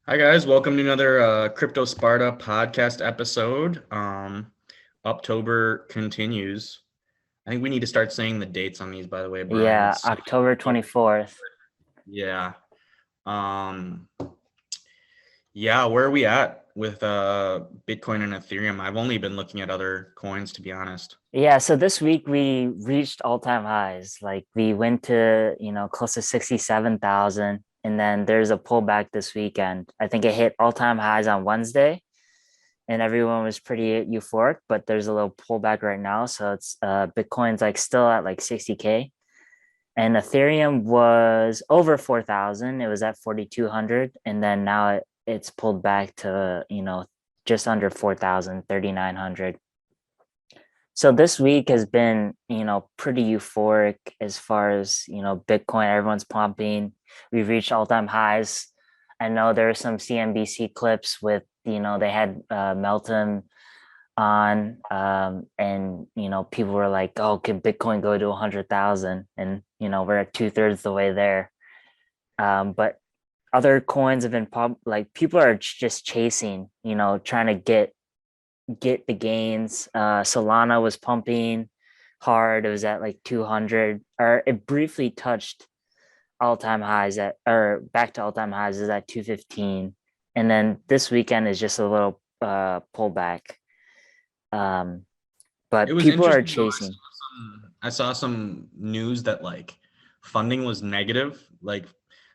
Hi guys, welcome to another Cryptosparta Podcast episode. October continues. I think we need to start saying the dates on these, by the way, Brian. Yeah, It's so October 24th. yeah. Um, yeah, where are we at with Bitcoin and Ethereum? I've only been looking at other coins to be honest. Yeah, so this week we reached all-time highs. Like we went to, close to 67,000 and then there's a pullback this weekend. I think it hit all-time highs on Wednesday and everyone was pretty euphoric, but there's a little pullback right now, so it's Bitcoin's like still at like 60K and Ethereum was over 4,000. It was at 4,200 and then now it's pulled back to, just under 4,000, 3,900. So this week has been, pretty euphoric as far as, Bitcoin, everyone's pumping. We've reached all-time highs. I know there are some CNBC clips with, they had Melton on and, people were like, oh, can Bitcoin go to 100,000? And, we're at two-thirds the way there. But other coins have been like people are just chasing, trying to get the gains. Solana was pumping hard. It was at like 200, or it briefly touched all-time highs at, or back to all-time highs is at 215. And then this weekend is just a little pullback. Um, It but was people are interesting though. chasing. I saw some news that like funding was negative. Like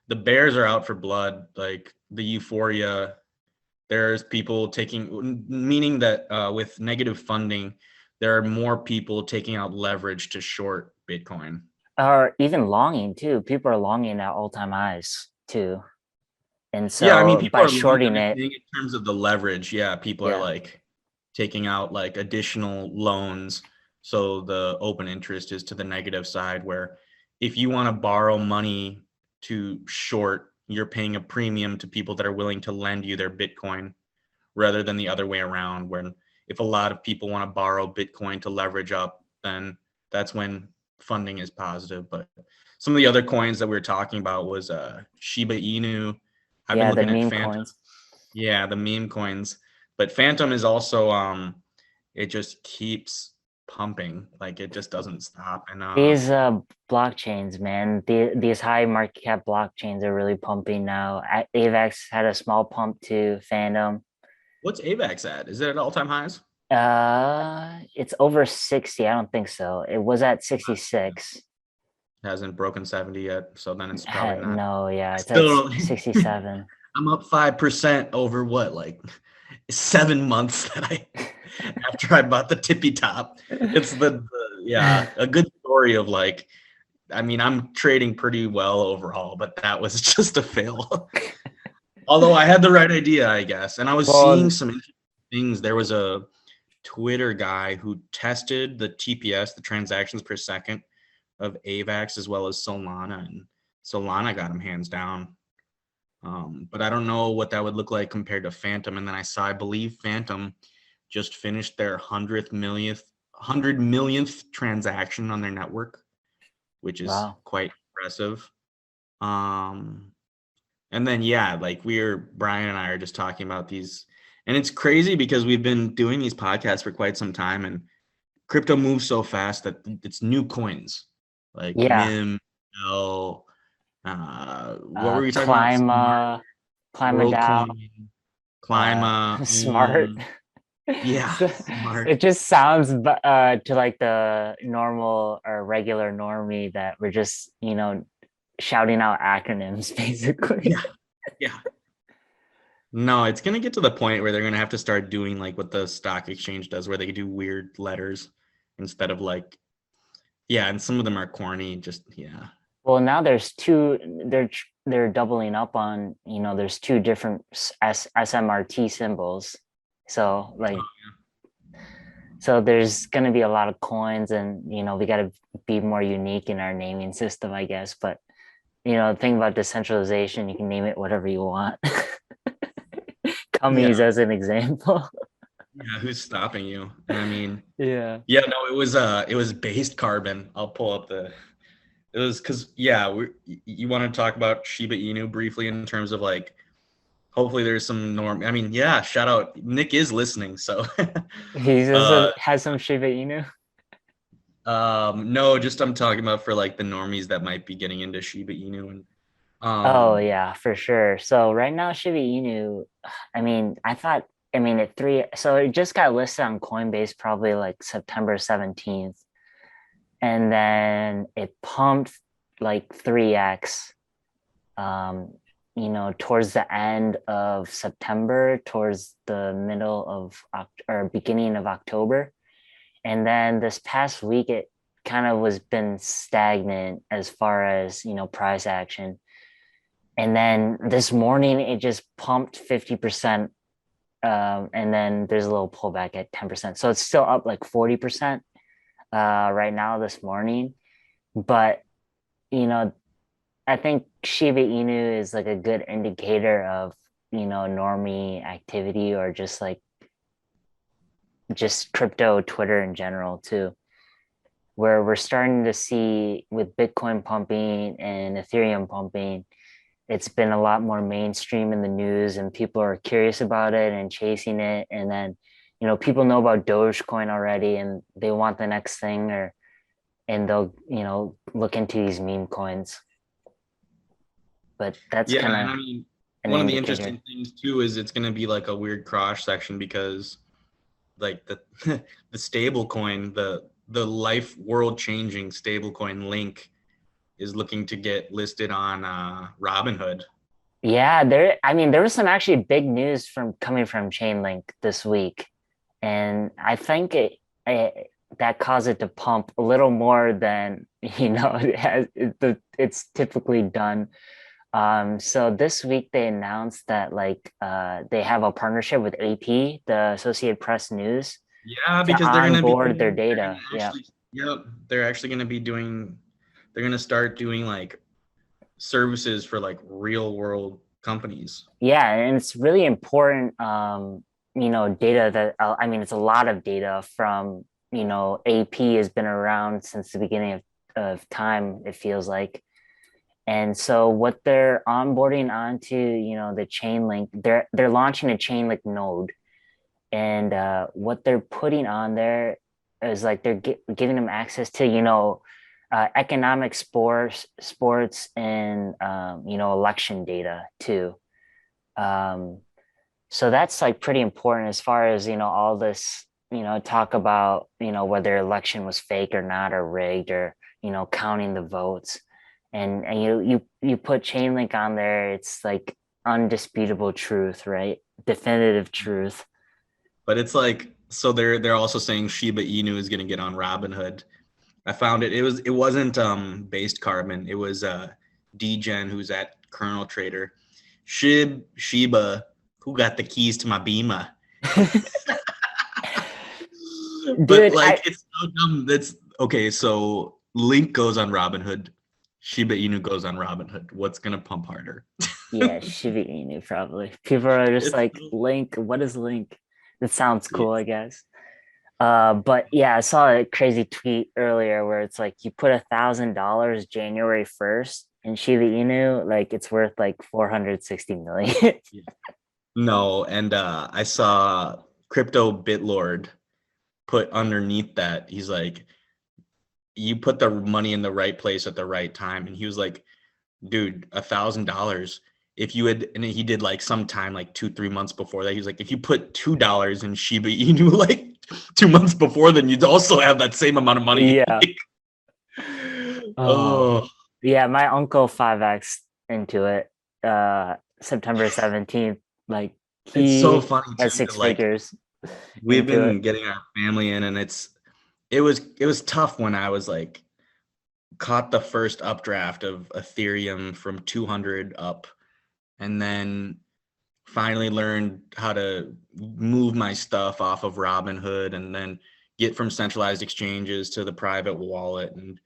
the bears are out for blood. Like the euphoria. There's people taking, meaning that with negative funding, there are more people taking out leverage to short Bitcoin. Or even longing too. People are longing at all-time highs too. And Yeah, I mean, so people by are long. I'm shorting just it, saying in terms of the leverage. Yeah, people are yeah. like taking out like additional loans. So the open interest is to the negative side, where if you want to borrow money to short, you're paying a premium to people that are willing to lend you their Bitcoin rather than the other way around. When if a lot of people want to borrow Bitcoin to leverage up, then that's when funding is positive. But some of the other coins that we were talking about was Shiba Inu. I've been Yeah, the looking at meme Phantom. coins. Yeah, the meme coins. But Phantom is also it just keeps pumping. Like it just doesn't stop. And These blockchains, man, these high market cap blockchains are really pumping now. AVAX had a small pump to Phantom. what's AVAX at? Is it at all-time highs? It's over 60. I don't think so. It was at 66. Hasn't broken 70 yet, so then it's probably not. No, yeah, I it's at still 67. I'm up 5% over what, like 7 months that I after I bought the tippy top. It's yeah, a good story of like, I mean, I'm trading pretty well overall, but that was just a fail. Although I had the right idea, I guess. And I was seeing Well, some interesting things. There was a Twitter guy who tested the TPS, the transactions per second of AVAX as well as Solana, and Solana got him hands down. But I don't know what that would look like compared to Phantom. And then I believe Phantom just finished their 100 millionth transaction on their network, which is wow. quite impressive. Um, and then yeah, like Brian and I are just talking about these, and it's crazy because we've been doing these podcasts for quite some time, and crypto moves so fast that it's new coins like Yeah. MIM, L, what were we talking about? Climb WorldCoin, down, Clima, smart. yeah, So smart. it just sounds to like the normal or regular normie that we're just, shouting out acronyms basically. Yeah, yeah. No, it's gonna get to the point where they're gonna have to start doing like what the stock exchange does, where they do weird letters instead of like, yeah, and some of them are corny. Just yeah. Well, now they're doubling up on, there's two different SMRT symbols. So like so there's going to be a lot of coins and we got to be more unique in our naming system, I guess, but the thing about decentralization, you can name it whatever you want. Yeah, Cummies as an example. yeah. Who's stopping you? And I mean, Yeah. yeah, no, it was based carbon. I'll pull up the. It was because yeah, you want to talk about Shiba Inu briefly in terms of like hopefully there's some norm. I mean, yeah, shout out. Nick is listening, so He uh also has some Shiba Inu. no, just I'm talking about for like the normies that might be getting into Shiba Inu and Oh um yeah, for sure. So right now Shiba Inu, I mean at three, so it just got listed on Coinbase probably like September 17th. And then it pumped like 3x um, towards the end of September, towards the middle of or beginning of October. And then this past week it kind of was been stagnant as far as, price action. And then this morning it just pumped 50%. And then there's a little pullback at 10%. So it's still up like 40% right now this morning. But, you know, I think Shiba Inu is like a good indicator of, normie activity or just crypto Twitter in general too, where we're starting to see with Bitcoin pumping and Ethereum pumping, it's been a lot more mainstream in the news and people are curious about it and chasing it. And then, people know about Dogecoin already and they want the next thing and they'll, look into these meme coins. But that's yeah, kind and of I mean an one of the indicator. interesting things too is it's gonna be like a weird cross section because like the the stable coin, the life world changing stable coin Link is looking to get listed on Robinhood. Yeah, there was some actually big news from coming from Chainlink this week, and I think it that caused it to pump a little more than it's typically done. So this week they announced that they have a partnership with AP, the Associated Press News, Yeah, to because onboard their data. Yeah. they're actually gonna be doing they're gonna start doing like services for like real world companies. Yeah, and it's really important, data that I mean, it's a lot of data from, AP has been around since the beginning of time, it feels like. And so what they're onboarding onto, the Chainlink, they're launching a Chainlink node. And what they're putting on there is like they're giving them access to, economic sports, and election data too. Um, so that's like pretty important as far as, all this, talk about, whether election was fake or not or rigged or, counting the votes. And you put Chainlink on there, it's like undisputable truth, right? Definitive truth. But it's like so they're also saying Shiba Inu is gonna get on Robinhood. I found it wasn't based carbon, it was DGen who's at Kernel Trader. Shiba, who got the keys to my Beamer? But Dude, like it's so dumb. That's okay. So Link goes on Robinhood, Shiba Inu goes on Robinhood. What's gonna pump harder? yeah, Shiba Inu probably. People are just It's like, Link, what is Link? It sounds yeah. cool, I guess. But yeah, I saw a crazy tweet earlier where it's like you put $1,000 January 1st in Shiba Inu, like it's worth like 460 million. Yeah. No, and I saw Crypto Bitlord put underneath that. He's like, you put the money in the right place at the right time, and he was like, dude, $1,000. If you had, and he did like sometime like 2-3 months before that, he was like, if you put $2 in Shiba Inu like 2 months before, then you'd also have that same amount of money. Yeah. Oh, Oh, yeah, my uncle 5x into it September 17th. Like it's so he funny has too. 'Cause, six like figures we've into it. been getting our family in, and it was tough when I was like caught the first updraft of Ethereum from 200 up, and then finally learned how to move my stuff off of Robinhood and then get from centralized exchanges to the private wallet and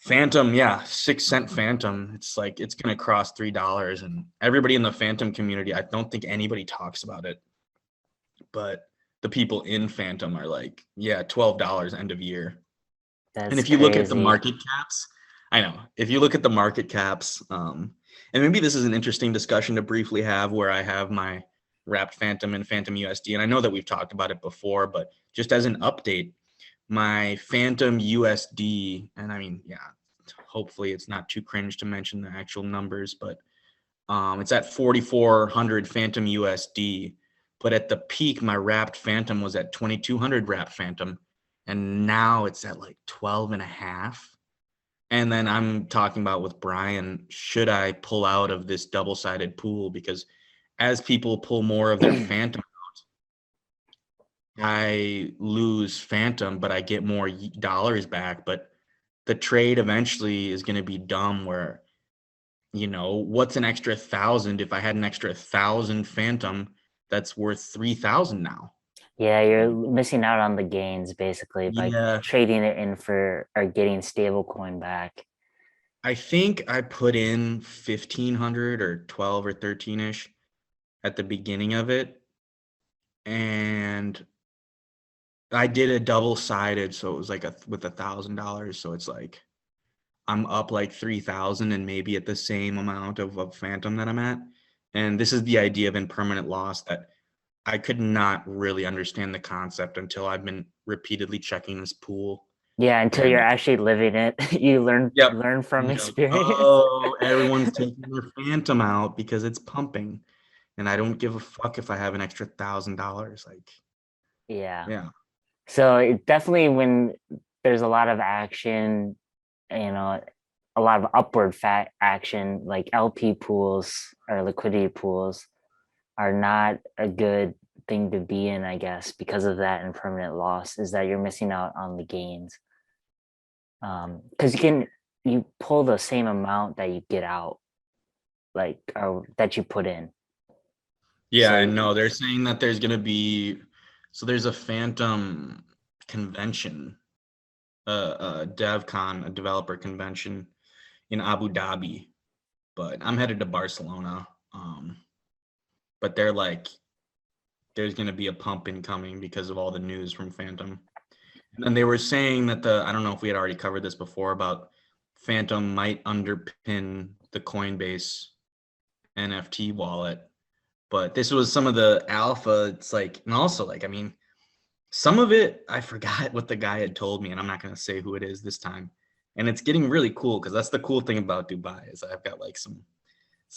Phantom, yeah, 6 cent Phantom. It's like it's gonna cross $3, and everybody in the Phantom community, I don't think anybody talks about it, but the people in Phantom are like, yeah, $12 end of year. And That's if you look at the crazy. market caps, I know if you look at the market caps, And maybe this is an interesting discussion to briefly have where I have my wrapped Phantom and Phantom USD. And I know that we've talked about it before, but just as an update, my Phantom USD, and I mean, yeah, hopefully it's not too cringe to mention the actual numbers, but it's at 4,400 Phantom USD. But at the peak, my wrapped Phantom was at 2,200 wrapped Phantom. And now it's at like 12 and a half. And then I'm talking about with Brian, should I pull out of this double-sided pool? Because as people pull more of their Phantom, I lose Phantom, but I get more dollars back. But the trade eventually is going to be dumb where, what's an extra 1,000? If I had an extra 1,000 Phantom, that's worth 3,000 now. Yeah, you're missing out on the gains basically by trading it in for or getting stable coin back. I think I put in 1,500 or 12 or 13-ish at the beginning of it. And I did a double-sided, so it was like with $1,000. So it's like I'm up like 3,000 and maybe at the same amount of Phantom that I'm at. And this is the idea of impermanent loss that I could not really understand the concept until I've been repeatedly checking this pool. Yeah, until you're actually living it. You learn from experience. Oh, everyone's taking their Phantom out because it's pumping. And I don't give a fuck if I have an extra $1,000. Like, yeah. So it definitely, when there's a lot of action, a lot of upward fat action, like LP pools or liquidity pools are not a good thing to be in, I guess, because of that impermanent loss, is that you're missing out on the gains. Because you pull the same amount that you get out, like, or that you put in. Yeah, I know. They're saying that there's going to be, so there's a Phantom convention, DevCon, a developer convention in Abu Dhabi, but I'm headed to Barcelona. But they're like, there's going to be a pump incoming because of all the news from Phantom. And then they were saying that I don't know if we had already covered this before, about Phantom might underpin the Coinbase NFT wallet. But this was some of the alpha. It's like, and also like, I mean, some of it, I forgot what the guy had told me, and I'm not going to say who it is this time. And it's getting really cool because that's the cool thing about Dubai is I've got like some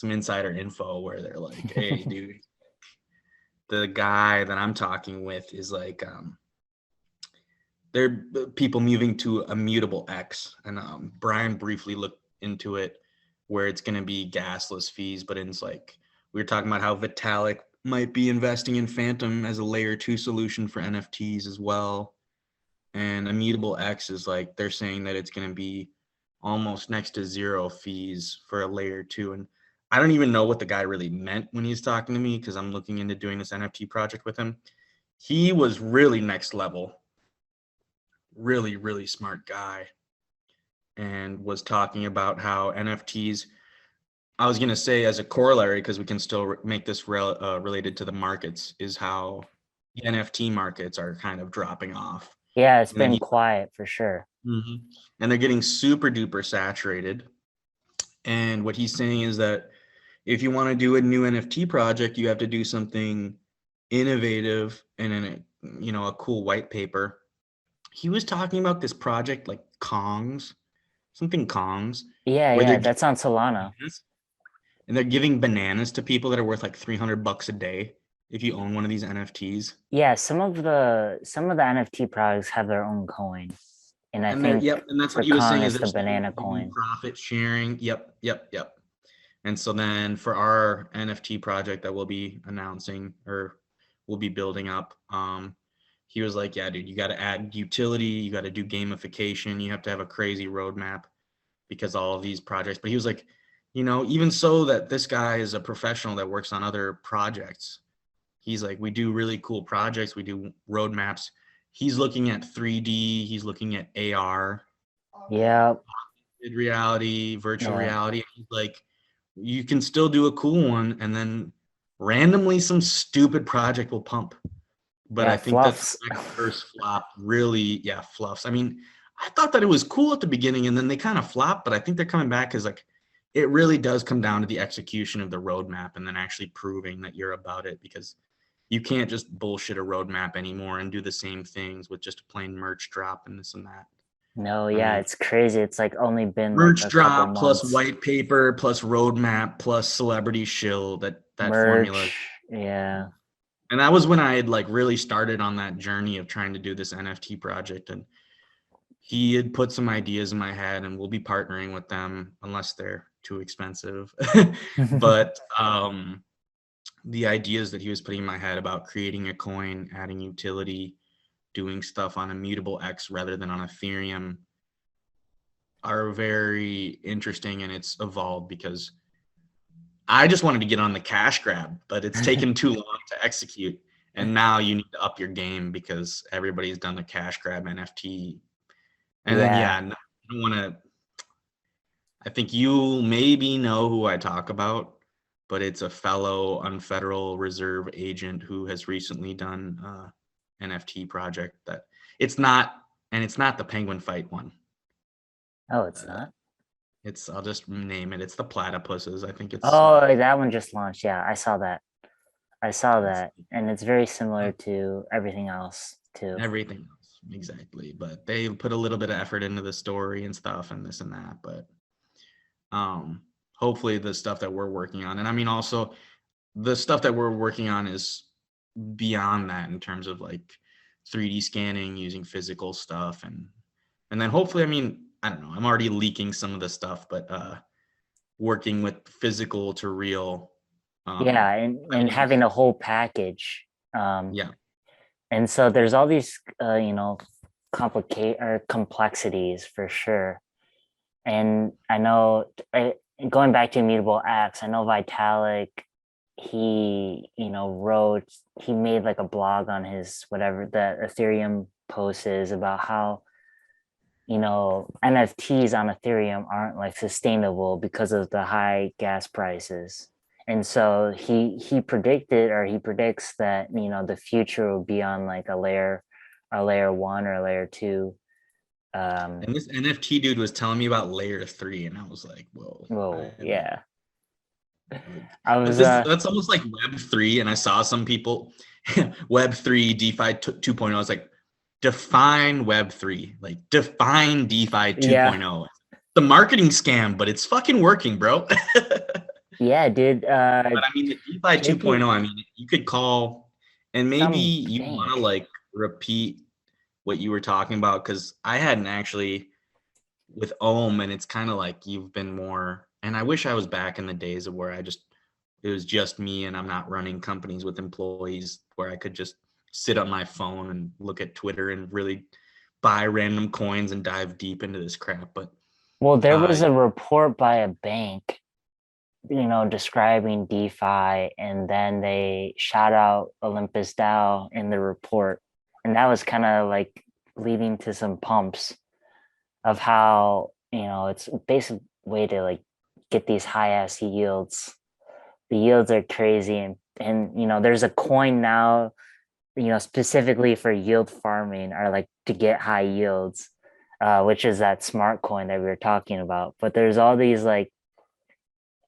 insider info where they're like, hey, dude, the guy that I'm talking with is like, they're people moving to Immutable X. And Brian briefly looked into it where it's going to be gasless fees, but it's like, we were talking about how Vitalik might be investing in Phantom as a layer 2 solution for NFTs as well. And Immutable X is like, they're saying that it's going to be almost next to zero fees for a layer 2. And I don't even know what the guy really meant when he's talking to me because I'm looking into doing this NFT project with him. He was really next level. Really, really smart guy. And was talking about how NFTs, I was going to say as a corollary, because we can still make this related to the markets, is how the NFT markets are kind of dropping off. Yeah, it's been quiet for sure. Mm-hmm. And they're getting super duper saturated. And what he's saying is that if you want to do a new NFT project, you have to do something innovative and in a cool white paper. He was talking about this project like Kongs. Yeah, that's on Solana. And they're giving bananas to people that are worth like $300 a day if you own one of these NFTs. Yeah, some of the NFT products have their own coin. And I think and that's what he was saying is the banana coin. Profit sharing. Yep. And so then for our NFT project that we'll be announcing or we'll be building up, he was like, yeah, dude, you got to add utility, you got to do gamification, you have to have a crazy roadmap because all of these projects. But he was like, even so that this guy is a professional that works on other projects. He's like, we do really cool projects, we do roadmaps. He's looking at 3D, he's looking at AR. Yeah. Reality, virtual reality. He's like, you can still do a cool one and then randomly some stupid project will pump. But I think fluffs. That first flop really, fluffs. I mean, I thought that it was cool at the beginning and then they kind of flopped, but I think they're coming back because like it really does come down to the execution of the roadmap and then actually proving that you're about it, because you can't just bullshit a roadmap anymore and do the same things with just a plain merch drop and this and that. No, I yeah, mean, it's crazy. It's like only been like merch a couple drop plus months. white paper plus roadmap plus celebrity shill, that formula. Merch, yeah. And that was when I had like really started on that journey of trying to do this NFT project. And he had put some ideas in my head, and we'll be partnering with them unless they're too expensive. But the ideas that he was putting in my head about creating a coin, adding utility, doing stuff on Immutable X rather than on Ethereum are very interesting, and it's evolved because I just wanted to get on the cash grab, but it's taken too long to execute. And now you need to up your game because everybody's done the cash grab NFT. And then, Yeah. I don't want to, I think you maybe know who I talk about, but it's a fellow unfederal reserve agent who has recently done NFT project that it's not the penguin fight one. Oh, it's not. I'll just name it. It's the platypuses. I think it's. Oh, that one just launched. Yeah, I saw that. And it's very similar to everything else too. Everything else, exactly. But they put a little bit of effort into the story and stuff and this and that. But hopefully the stuff that we're working on, and I mean also the stuff that we're working on is beyond that in terms of like 3D scanning using physical stuff, and then hopefully, I mean, I don't know, I'm already leaking some of the stuff, but working with physical to real. Yeah, and having a whole package. Yeah. And so there's all these complexities for sure. And I know going back to Immutable X, I know Vitalik, he made like a blog on his whatever that Ethereum post is about how NFTs on Ethereum aren't like sustainable because of the high gas prices. And so he predicts that the future will be on like a layer 1 or a layer 2. And this NFT dude was telling me about layer 3, and I was like, whoa. Yeah. I was that's almost like Web3, and I saw some people Web3 DeFi 2.0. I was like, define Web3, like define DeFi 2.0. Yeah. The marketing scam, but it's fucking working, bro. Yeah, dude. But I mean, the DeFi 2.0, I mean, you could call, and maybe you want to like repeat what you were talking about, because I hadn't actually with Ohm, and it's kind of like you've been more, and I wish I was back in the days of where it was just me and I'm not running companies with employees, where I could just sit on my phone and look at Twitter and really buy random coins and dive deep into this crap. But there was a report by a bank describing DeFi, and then they shout out Olympus DAO in the report, and that was kind of like leading to some pumps of how it's a basic way to like get these high ass yields. The yields are crazy, and there's a coin now specifically for yield farming, or like to get high yields, which is that smart coin that we were talking about. But there's all these like,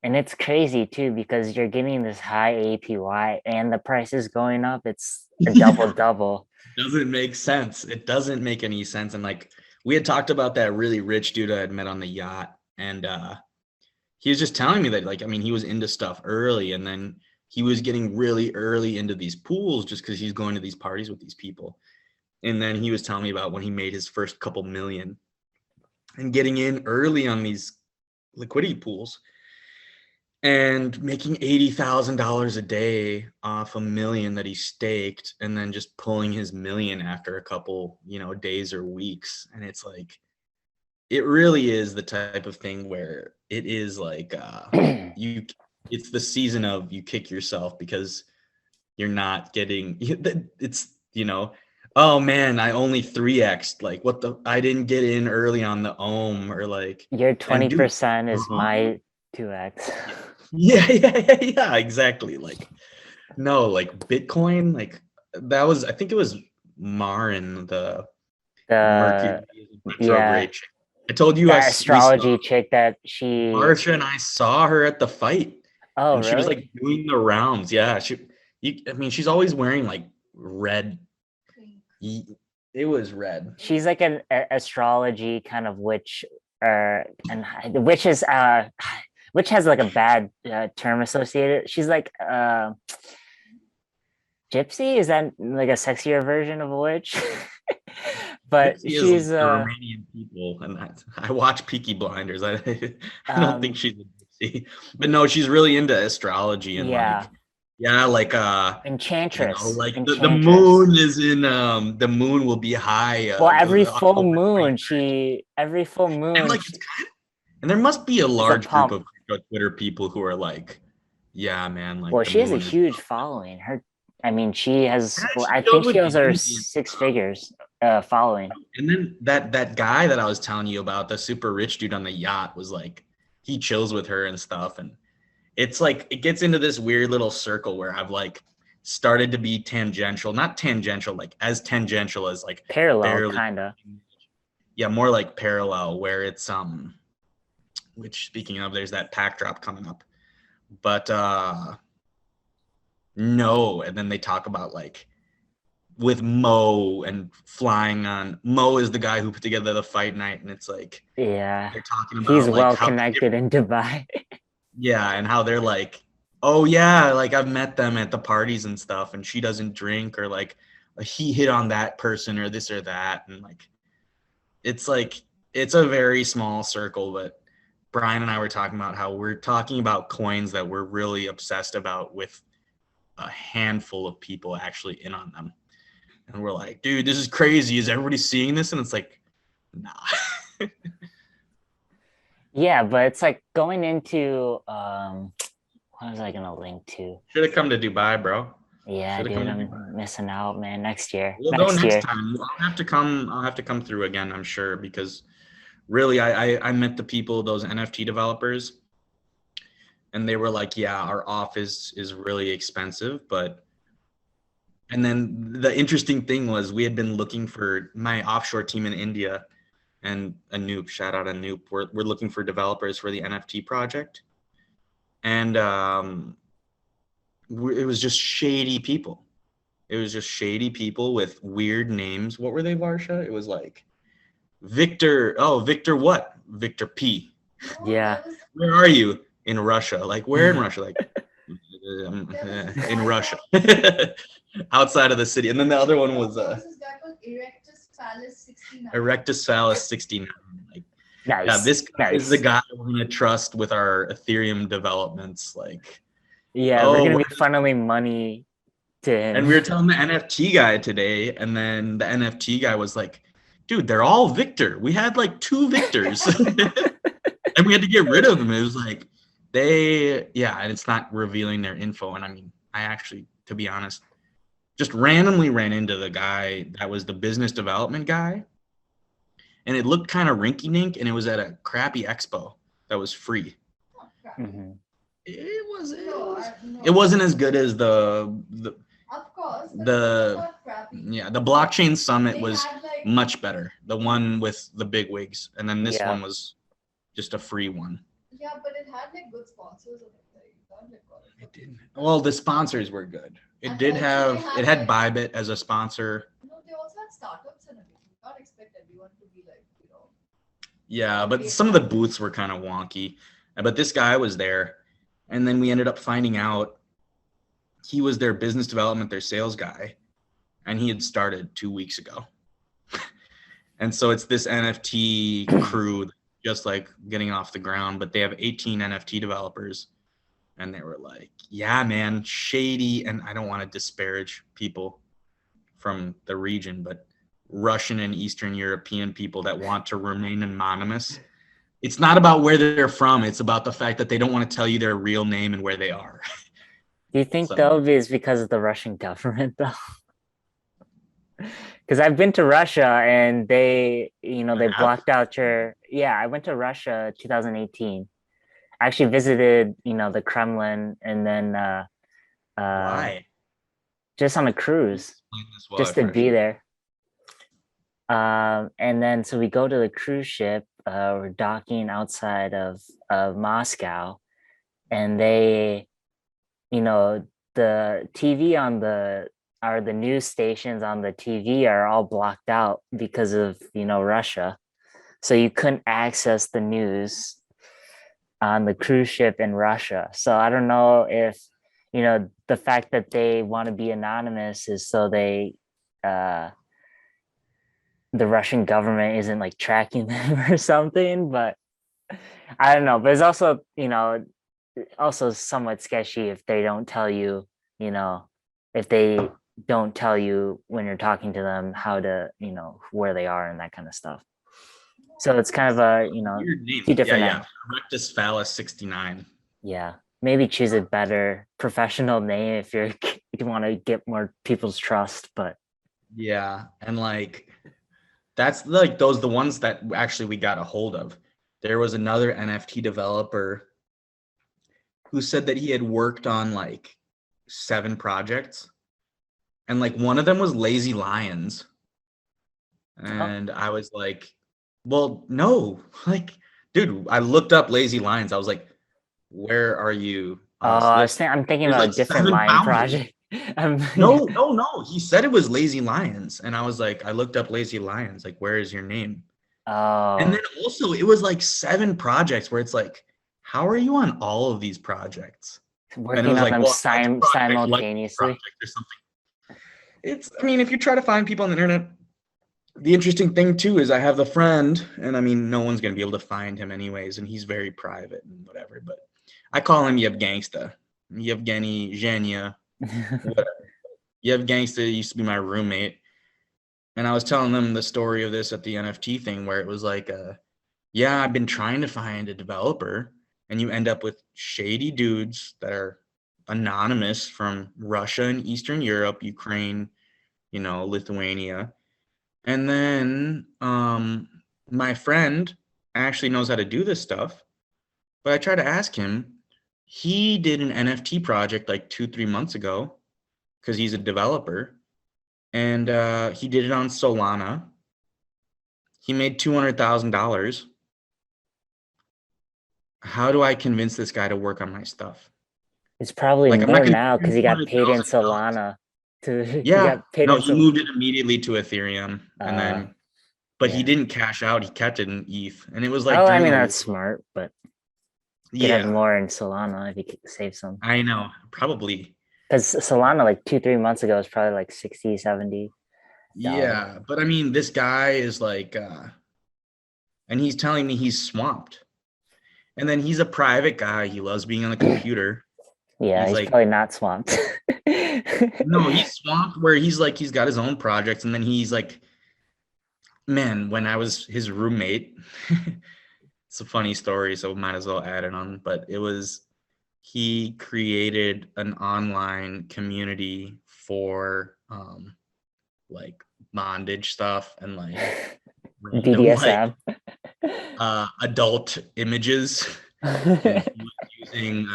and it's crazy too, because you're getting this high APY and the price is going up. It's a double. Doesn't make sense. It doesn't make any sense. And like, we had talked about that really rich dude I had met on the yacht, and he was just telling me that, like, I mean, he was into stuff early, and then he was getting really early into these pools just because he's going to these parties with these people. And then he was telling me about when he made his first couple million and getting in early on these liquidity pools and making $80,000 a day off $1 million that he staked, and then just pulling his $1 million after a couple, days or weeks. And it's like, it really is the type of thing where it is like it's the season of you kick yourself because you're not getting it's oh man, I only 3x'd, like I didn't get in early on the Ohm, or like your 20% is my 2x. Yeah, exactly. Like, no, like Bitcoin, like that I think it was Marin, the Mercury retrograde. I told you That we saw astrology chick that she. Marsha, and I saw her at the fight, Oh, and she was really? like doing the rounds. Yeah, I mean, she's always wearing like red. It was red. She's like an astrology kind of witch, and the witch is which has like a bad term associated. She's like gypsy. Is that like a sexier version of a witch? But Gypsy is like she's the Romanian people, and I watch Peaky Blinders. I don't think she's a gypsy, but no, she's really into astrology and yeah, like like enchantress, like the enchantress. moon is in the moon will be high Well, every full October moon, 23rd. And like she, it's kind of, and there must be a is a large group pump. of crypto Twitter people who are like, yeah, man, like Well, the she has a moon is huge up. following. I mean, she has. Yeah, Well, she I chills think she with has her Andy and six stuff. figures following. And then that guy that I was telling you about, the super rich dude on the yacht, was like, he chills with her and stuff. And it's like, it gets into this weird little circle where I've like started to be tangential, not tangential, like as tangential as like Parallel, barely. kind of. Yeah, more like parallel, where it's which speaking of, there's that pack drop coming up. But no, and then they talk about like with Mo and flying on. Mo is the guy who put together the fight night, and it's like Yeah, they're talking he's about like well how connected in Dubai. yeah, and how they're like, oh yeah, like I've met them at the parties and stuff, and she doesn't drink, or like he hit on that person or this or that, and like it's a very small circle. But Brian and I were talking about how we're talking about coins that we're really obsessed about with a handful of people actually in on them. And we're like, dude, this is crazy. Is everybody seeing this? And it's like, nah. Yeah, but it's like going into what was I gonna link to? Should have come to Dubai, bro. Yeah, Should have come dude, to Dubai. I'm missing out, man. Next year. We'll go Next next year. time. I'll have to come through again, I'm sure, because really I met the people, those NFT developers, and they were like, yeah, our office is really expensive, but and then the interesting thing was we had been looking for my offshore team in India and Anoop, shout out Anoop. We're looking for developers for the NFT project. And it was just shady people. It was just shady people with weird names. What were they, Varsha? It was like Victor. Oh, Victor what? Victor P. Yeah. Where are you? In Russia. Like, where in Russia? Like, in Russia. Outside of the city. And then the other one was Erectus Phallus 69. Like, Nice. yeah, this guy nice. is the guy we're going to trust with our Ethereum developments. Like, yeah, we're going to be funneling money to him. And we were telling the NFT guy today, and then the NFT guy was like, dude, they're all Victor. We had like 2 Victors. And we had to get rid of them. It was like, and it's not revealing their info. And I mean, I actually, to be honest, just randomly ran into the guy that was the business development guy. And it looked kind of rinky dink, and it was at a crappy expo that was free. Mm-hmm. It wasn't as good as the blockchain summit was much better. The one with the big wigs, and then this one was just a free one. Yeah, but it had like good sponsors. It didn't. Well, the sponsors were good. It did have. It had Bybit as a sponsor. No, they also had startups and everything. You can't expect everyone to be like, Yeah, but some of the booths were kind of wonky. But this guy was there, and then we ended up finding out he was their business development, their sales guy, and he had started 2 weeks ago. And so it's this NFT crew just like getting off the ground, but they have 18 NFT developers. And they were like, yeah, man, shady. And I don't want to disparage people from the region, but Russian and Eastern European people that want to remain anonymous. It's not about where they're from. It's about the fact that they don't want to tell you their real name and where they are. Do you think though it's because of the Russian government though? Because I've been to Russia and they blocked out your. Yeah, I went to Russia 2018. I actually visited, the Kremlin, and then Why? just on a cruise, just to be there. And then so we go to the cruise ship, were docking outside of Moscow, and they, the TV on the news stations on the TV are all blocked out because of Russia, so you couldn't access the news on the cruise ship in Russia. So I don't know if the fact that they want to be anonymous is so they the Russian government isn't like tracking them or something, but I don't know. But it's also, also somewhat sketchy if they don't tell you, if they don't tell you when you're talking to them how to, where they are and that kind of stuff. So it's kind of a, Weird name. two different. Yeah. Rectus Phallus 69. Yeah. Maybe choose a better professional name if you want to get more people's trust, but yeah, and like that's like the ones that actually we got a hold of. There was another NFT developer who said that he had worked on like 7 projects, and like one of them was Lazy Lions. And I was like, well, no, like, dude, I looked up Lazy Lions. I was like, where are you? I'm thinking about like a different 7 line founders. project. No. He said it was Lazy Lions. And I was like, I looked up Lazy Lions. Like, where is your name? Oh. And then also it was like 7 projects where it's like, how are you on all of these projects? Working on them simultaneously. Or something. If you try to find people on the internet, the interesting thing too is I have a friend, and no one's going to be able to find him anyways, and he's very private and whatever, but I call him Yevgangsta. Yevgeny, Zhenya, whatever. Yevgangsta used to be my roommate, and I was telling them the story of this at the NFT thing where it was like, I've been trying to find a developer, and you end up with shady dudes that are anonymous from Russia and Eastern Europe, Ukraine, Lithuania. And then my friend actually knows how to do this stuff, but I tried to ask him. He did an NFT project like 2-3 months ago because he's a developer, and he did it on Solana. He made $200,000. How do I convince this guy to work on my stuff? It's probably more now because he got paid in Solana. He moved it immediately to Ethereum, and then, but he didn't cash out. He kept it in ETH, and it was like. That's smart, but you have more in Solana if you could save some. I know, probably. Because Solana, like 2-3 months ago, was probably like 60, 70. Yeah, but this guy is like, and he's telling me he's swamped, and then he's a private guy. He loves being on the computer. Yeah, he's probably not swamped. No, he's swamped where he's like, he's got his own projects, and then he's like, man, when I was his roommate, it's a funny story, so might as well add it on, but he created an online community for like bondage stuff and like BDSM, adult images. And he was using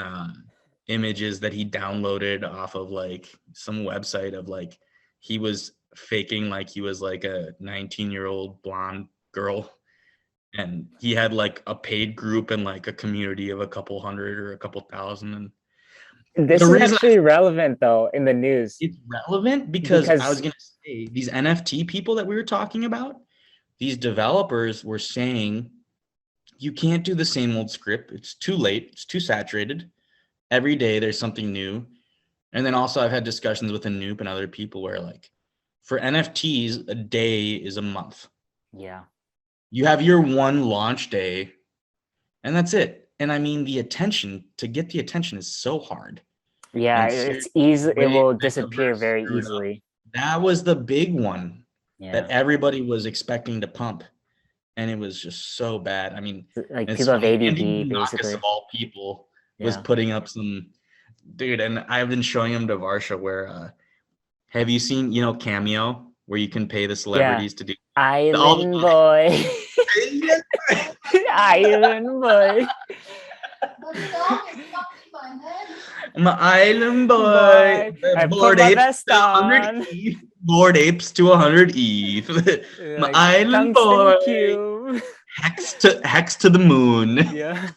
images that he downloaded off of like some website of like he was faking like he was like a 19-year-old blonde girl, and he had like a paid group and like a community of a couple hundred or a couple thousand. And this is actually relevant though in the news. It's relevant because I was gonna say these NFT people that we were talking about, these developers were saying you can't do the same old script. It's too late. It's too saturated. Every day there's something new. And then also I've had discussions with Anoop and other people where like for NFTs, a day is a month. Yeah. You have your one launch day and that's it. And the attention, to get the attention is so hard. Yeah, it's easy. It will disappear very easily. That was the big one that everybody was expecting to pump. And it was just so bad. Like people have ADD basically. Of all people was putting up some dude, and I've been showing him to Varsha where have you seen Cameo where you can pay the celebrities to do Island Boy. Island Boy. I'm an island boy. Bored apes to 100 ETH. Bored apes to 100 ETH. My island boy. Hex to the moon. Yeah.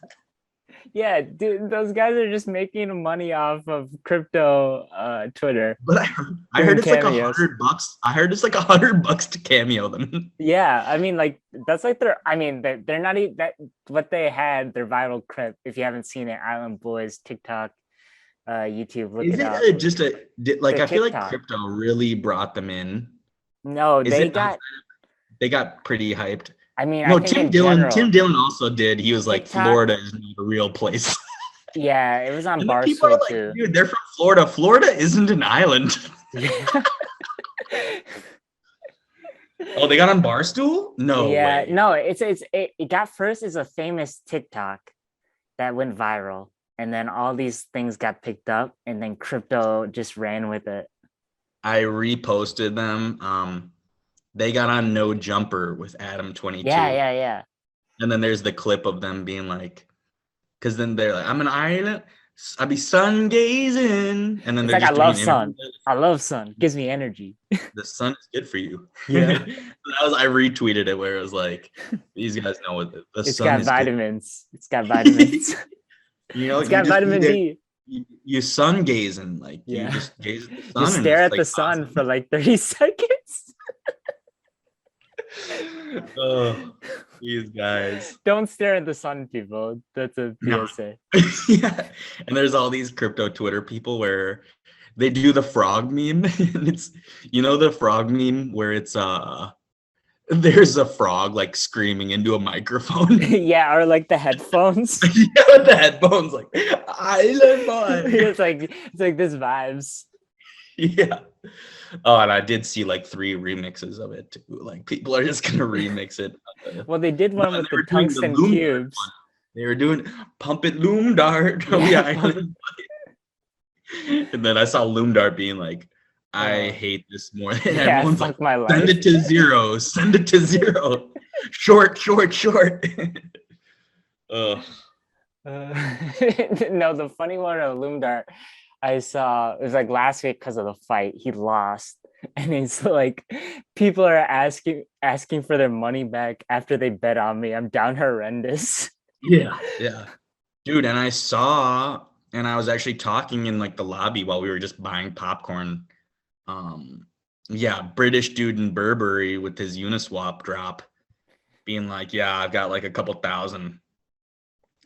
Yeah, dude, those guys are just making money off of crypto Twitter. But I heard Doing it's like cameos. $100. I heard it's like $100 to cameo them. Yeah, I mean, like that's like they're not even that what they had their viral clip. If you haven't seen it, Island Boys TikTok, YouTube, look Is it up. it just like Their I feel like TikTok. crypto really brought them in? No, Is they it got. they got pretty hyped? I mean, No, I think in general, Tim Dillon also did. He was like, TikTok. Florida is not a real place. Yeah, it was on And then people are Barstool like, too. dude, they're from Florida. Florida isn't an island. Oh, they got on Barstool? No Yeah, way. no, it got first as a famous TikTok that went viral, and then all these things got picked up, and then crypto just ran with it. I reposted them. They got on No Jumper with Adam 22. Yeah. And then there's the clip of them being like, because then they're like, I'm an island. I be sun gazing. And then It's they're like I just love doing sun. interviews. I love sun. Gives me energy. The sun is good for you. Yeah. I retweeted it where it was like, these guys know what the It's sun got is vitamins. It's got vitamins. good. You know, It's got vitamin D. You sun gazing, like Yeah. you just gaze at the sun. You and stare it's, at like, the sun awesome. for like 30 seconds. Oh, these guys. Don't stare at the sun, people. That's a No. PSA. Yeah. And there's all these crypto Twitter people where they do the frog meme. And it's, you know, the frog meme where it's there's a frog like screaming into a microphone. Yeah, or like the headphones. Yeah, with the headphones, like Island Boy. it's like this vibes. Yeah. Oh, and I did see like 3 remixes of it too. Like people are just gonna remix it. Well, they did one No, with they were the doing the tungsten Loom Dart cubes. one. They were doing Pump It Loom Dart. Yeah, Yeah, Pump and then I saw Loom Dart being like, I Oh. hate this more. And Yeah, everyone's fuck like, my send life. it to 0. Send it to 0. Short. Ugh. No, the funny one of Loomdart I saw it was like last week because of the fight. He lost, and he's like, people are asking for their money back after they bet on me. I'm down horrendous. Yeah. Dude, and I was actually talking in like the lobby while we were just buying popcorn. Yeah, British dude in Burberry with his Uniswap drop being like, yeah, I've got like a couple thousand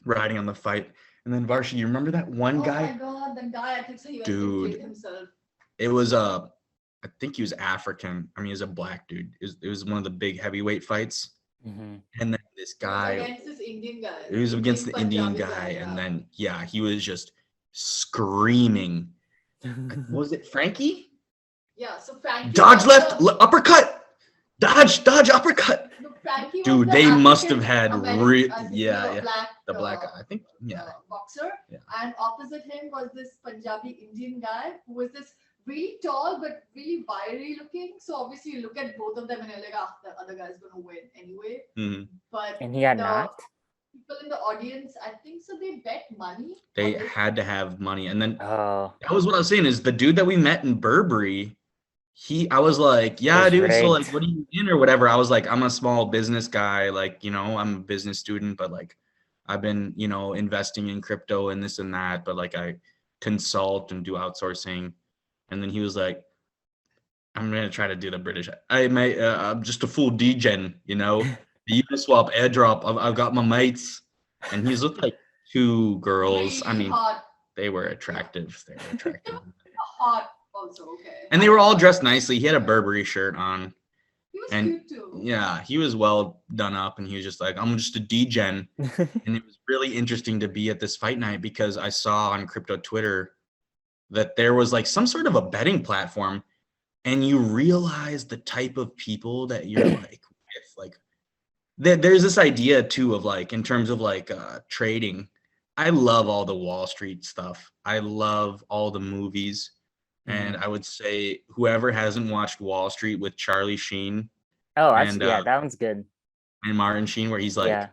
riding on the fight. And then Varsha, you remember that one guy? Oh my god, the guy, I think so he went Dude. to kill himself. It was I think he was African. I mean, he was a black dude. It was one of the big heavyweight fights. Mm-hmm. And then this guy, Against this Indian guy. it was against the Indian Punjabi guy. yeah. And then, yeah, he was just screaming. Was it Frankie? Yeah, so Frankie. Dodge was left, the- uppercut. Dodge, uppercut. No, Frankie was Dude, the they must African have had American, I think yeah. Black, The black guy, I think. Yeah. Boxer. Yeah. And opposite him was this Punjabi Indian guy who was this really tall but really wiry looking. So obviously you look at both of them and you're like, ah, the other guy's gonna win anyway. Mhm. But And he got the knocked. people in the audience, I think so they bet money. They on this. had to have money. And then Oh, that was what I was saying is the dude that we met in Burberry, I was like, yeah, was dude, so like, rigged. what are you in or whatever? I was like, I'm a small business guy. Like, you know, I'm a business student, but like, I've been, you know, investing in crypto and this and that, but like I consult and do outsourcing. And then he was like, I'm going to try to do the British. I'm just a full degen, you know, the Uniswap airdrop. I've got my mates. And he's with like 2 girls. I Really mean, hot, they were attractive. hot also, okay. And they were all dressed nicely. He had a Burberry shirt on. He was and- cute too. Yeah, he was well done up. And he was just like, I'm just a degen. And it was really interesting to be at this fight night because I saw on crypto Twitter that there was like some sort of a betting platform, and you realize the type of people that you're like with. Like there's this idea too of like in terms of like trading. I love all the Wall Street stuff. I love all the movies. And I would say whoever hasn't watched Wall Street with Charlie Sheen Oh, and that one's good. and Martin Sheen, where he's like, Yeah.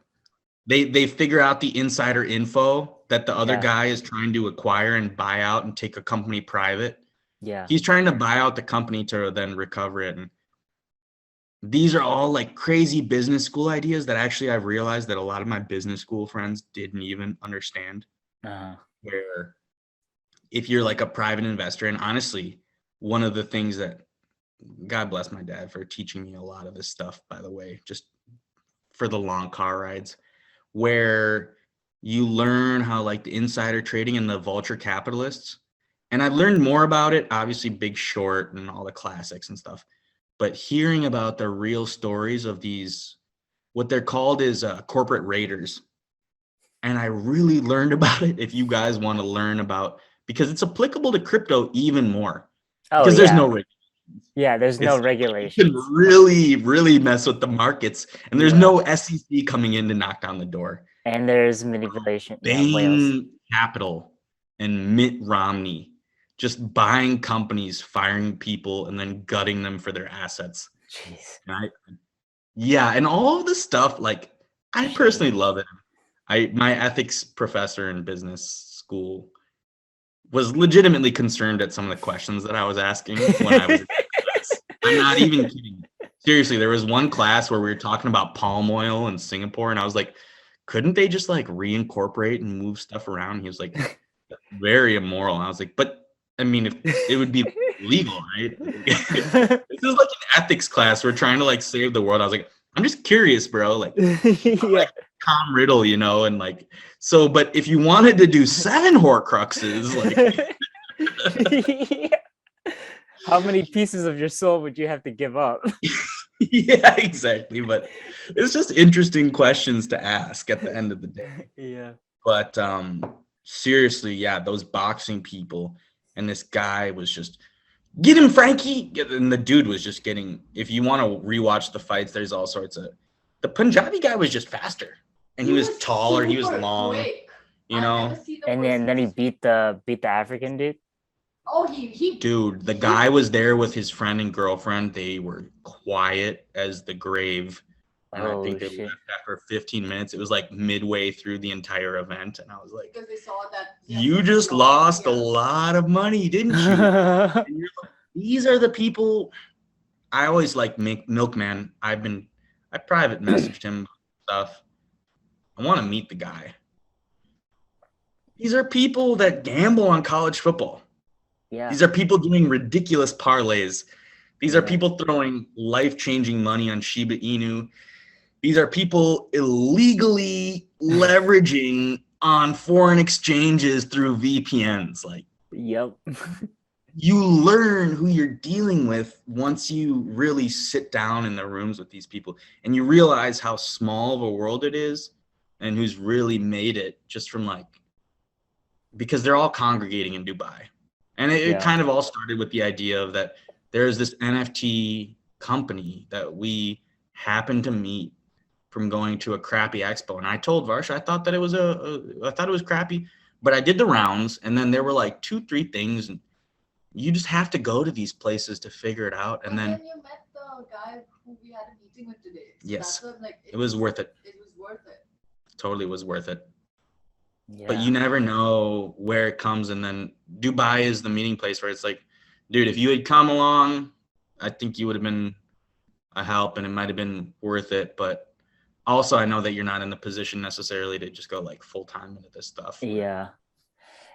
they figure out the insider info that the other Yeah. guy is trying to acquire and buy out and take a company private. Yeah. He's trying to buy out the company to then recover it. And these are all like crazy business school ideas that actually I've realized that a lot of my business school friends didn't even understand. Where if you're like a private investor, and honestly, one of the things that, God bless my dad for teaching me a lot of this stuff, by the way, just for the long car rides, where you learn how like the insider trading and the vulture capitalists. And I've learned more about it, obviously Big Short and all the classics and stuff, but hearing about the real stories of these, what they're called is corporate raiders. And I really learned about it. If you guys want to learn about, because it's applicable to crypto even more, Oh because there's yeah. no regulation. Yeah, there's no You regulations. can really, really mess with the markets, and there's Yeah. no SEC coming in to knock down the door. And there's manipulation. Yeah, whales. Bain Capital and Mitt Romney just buying companies, firing people, and then gutting them for their assets. Jeez. And all of the stuff, like, I personally love it. My ethics professor in business school was legitimately concerned at some of the questions that I was asking when I was in class. I'm not even kidding. Seriously, there was one class where we were talking about palm oil in Singapore, and I was like, couldn't they just like reincorporate and move stuff around? He was like, that's very immoral. And I was like, but I mean, if it would be legal, right? This is like an ethics class. We're trying to like save the world. I was like, I'm just curious, bro. Like, Yeah. Tom Riddle, and like, so, but if you wanted to do 7 Horcruxes, like, Yeah. How many pieces of your soul would you have to give up? yeah, exactly. But it's just interesting questions to ask at the end of the day. Yeah. But seriously, yeah, those boxing people, and this guy was just, get him, Frankie. And the dude was just getting, if you want to rewatch the fights, there's all sorts of, the Punjabi guy was just faster. And he was taller, he was long, quick. And then he beat the African dude. Oh, he dude, the guy was there with his friend and girlfriend. They were quiet as the grave. And I think they left after 15 minutes. It was like midway through the entire event. And I was like, because they saw that you just lost a lot of money, didn't you? And you're like, these are the people. I always like Milkman. I private messaged him stuff. I want to meet the guy. These are people that gamble on college football. Yeah. These are people doing ridiculous parlays. These are people throwing life-changing money on Shiba Inu. These are people illegally leveraging on foreign exchanges through VPNs. Like, yep. You learn who you're dealing with once you really sit down in the rooms with these people, and you realize how small of a world it is and who's really made it just from like, because they're all congregating in Dubai. And it kind of all started with the idea of that there's this NFT company that we happened to meet from going to a crappy expo. And I told Varsha, I thought that it was I thought it was crappy, but I did the rounds, and then there were like 2-3 things, and you just have to go to these places to figure it out. And then you met the guy who we had a meeting with today. So yes, that's what, like, it was worth it. It was worth it. Totally was worth it. Yeah. But you never know where it comes. And then Dubai is the meeting place where it's like, dude, if you had come along, I think you would have been a help and it might have been worth it. But also I know that you're not in the position necessarily to just go like full time into this stuff. Yeah,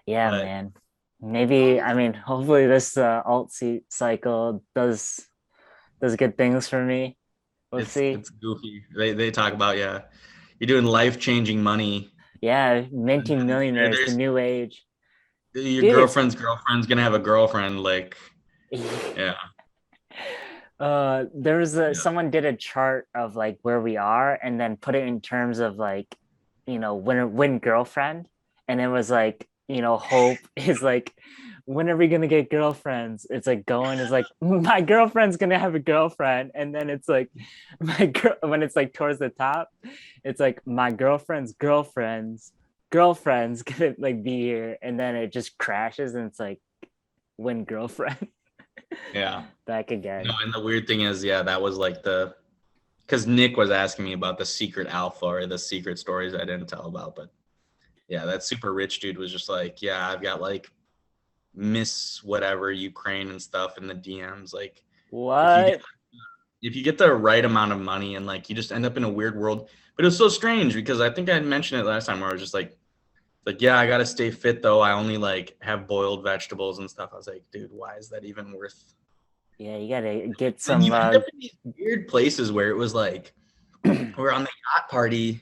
man. Maybe, I mean, hopefully this alt cycle does good things for me. We'll see. It's goofy. They talk about, you're doing life-changing money. Yeah, minting millionaires, the new age. Your girlfriend's gonna have a girlfriend, like, yeah. There was someone did a chart of like where we are and then put it in terms of like, win girlfriend, and it was like, hope is like, when are we gonna get girlfriends? It's like going is like, my girlfriend's gonna have a girlfriend, and then it's like when it's like towards the top, it's like my girlfriend's girlfriend's gonna like be here, and then it just crashes and it's like win girlfriend. Yeah. Back again. No, and the weird thing is, that was like because Nick was asking me about the secret alpha or the secret stories I didn't tell about, but yeah, that super rich dude was just like, I've got like Miss whatever Ukraine and stuff in the DMs. Like, what? if you get the right amount of money and like you just end up in a weird world. But it was so strange because I think I had mentioned it last time where I was just like, yeah, I gotta stay fit though. I only like have boiled vegetables and stuff. I was like, dude, why is that even worth? Yeah, you gotta get And some. you end up in these weird places where it was like we're on the yacht party,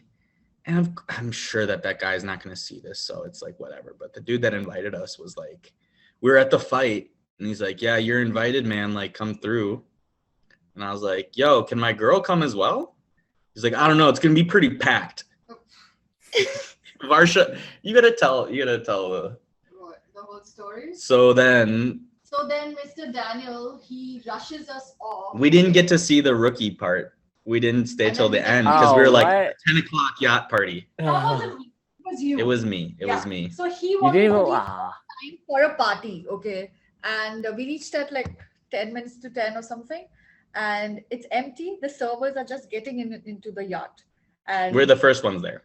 and I'm sure that guy's not gonna see this, so it's like whatever. But the dude that invited us was like, we were at the fight, and he's like, yeah, you're invited, man. Like, come through. And I was like, yo, can my girl come as well? He's like, I don't know. It's gonna be pretty packed. Varsha, you gotta tell The whole story. So then Mr. Daniel, he rushes us off. we didn't get to see the rookie part. We didn't stay And till then the he's like, end because we were like what? 10 o'clock yacht party. That wasn't me. It was you. It was me. It Yeah. was me. So he You wanted didn't to even. leave time for a party, okay? And we reached at like 10 minutes to 10 or something, and it's empty. The servers are just getting into the yacht, and We're the first ones there.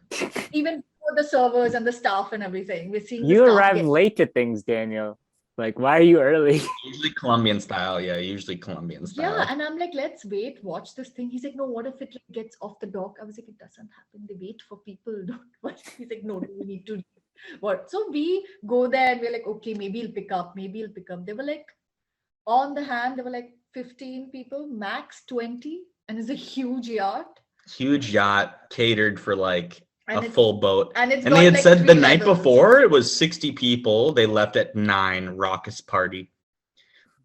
even for the servers and the staff and everything, we're seeing the You staff arrived get- late to things, Daniel. Like, why are you early? Usually Colombian style. Yeah, usually Colombian style. Yeah, and I'm like, let's wait, watch this thing. He's like, no, what if it gets off the dock? I was like, it doesn't happen. They wait for people. Don't what? He's like, no, we need to what? So we go there and we're like, okay, maybe he'll pick up, maybe he'll pick up. They were like, on the hand, there were like 15 people, max 20, and it's a huge yacht. Huge yacht catered for like And a it's- full boat. And it's And got, they had like, said the 3 night levels. before it was 60 people. They left at 9, raucous party.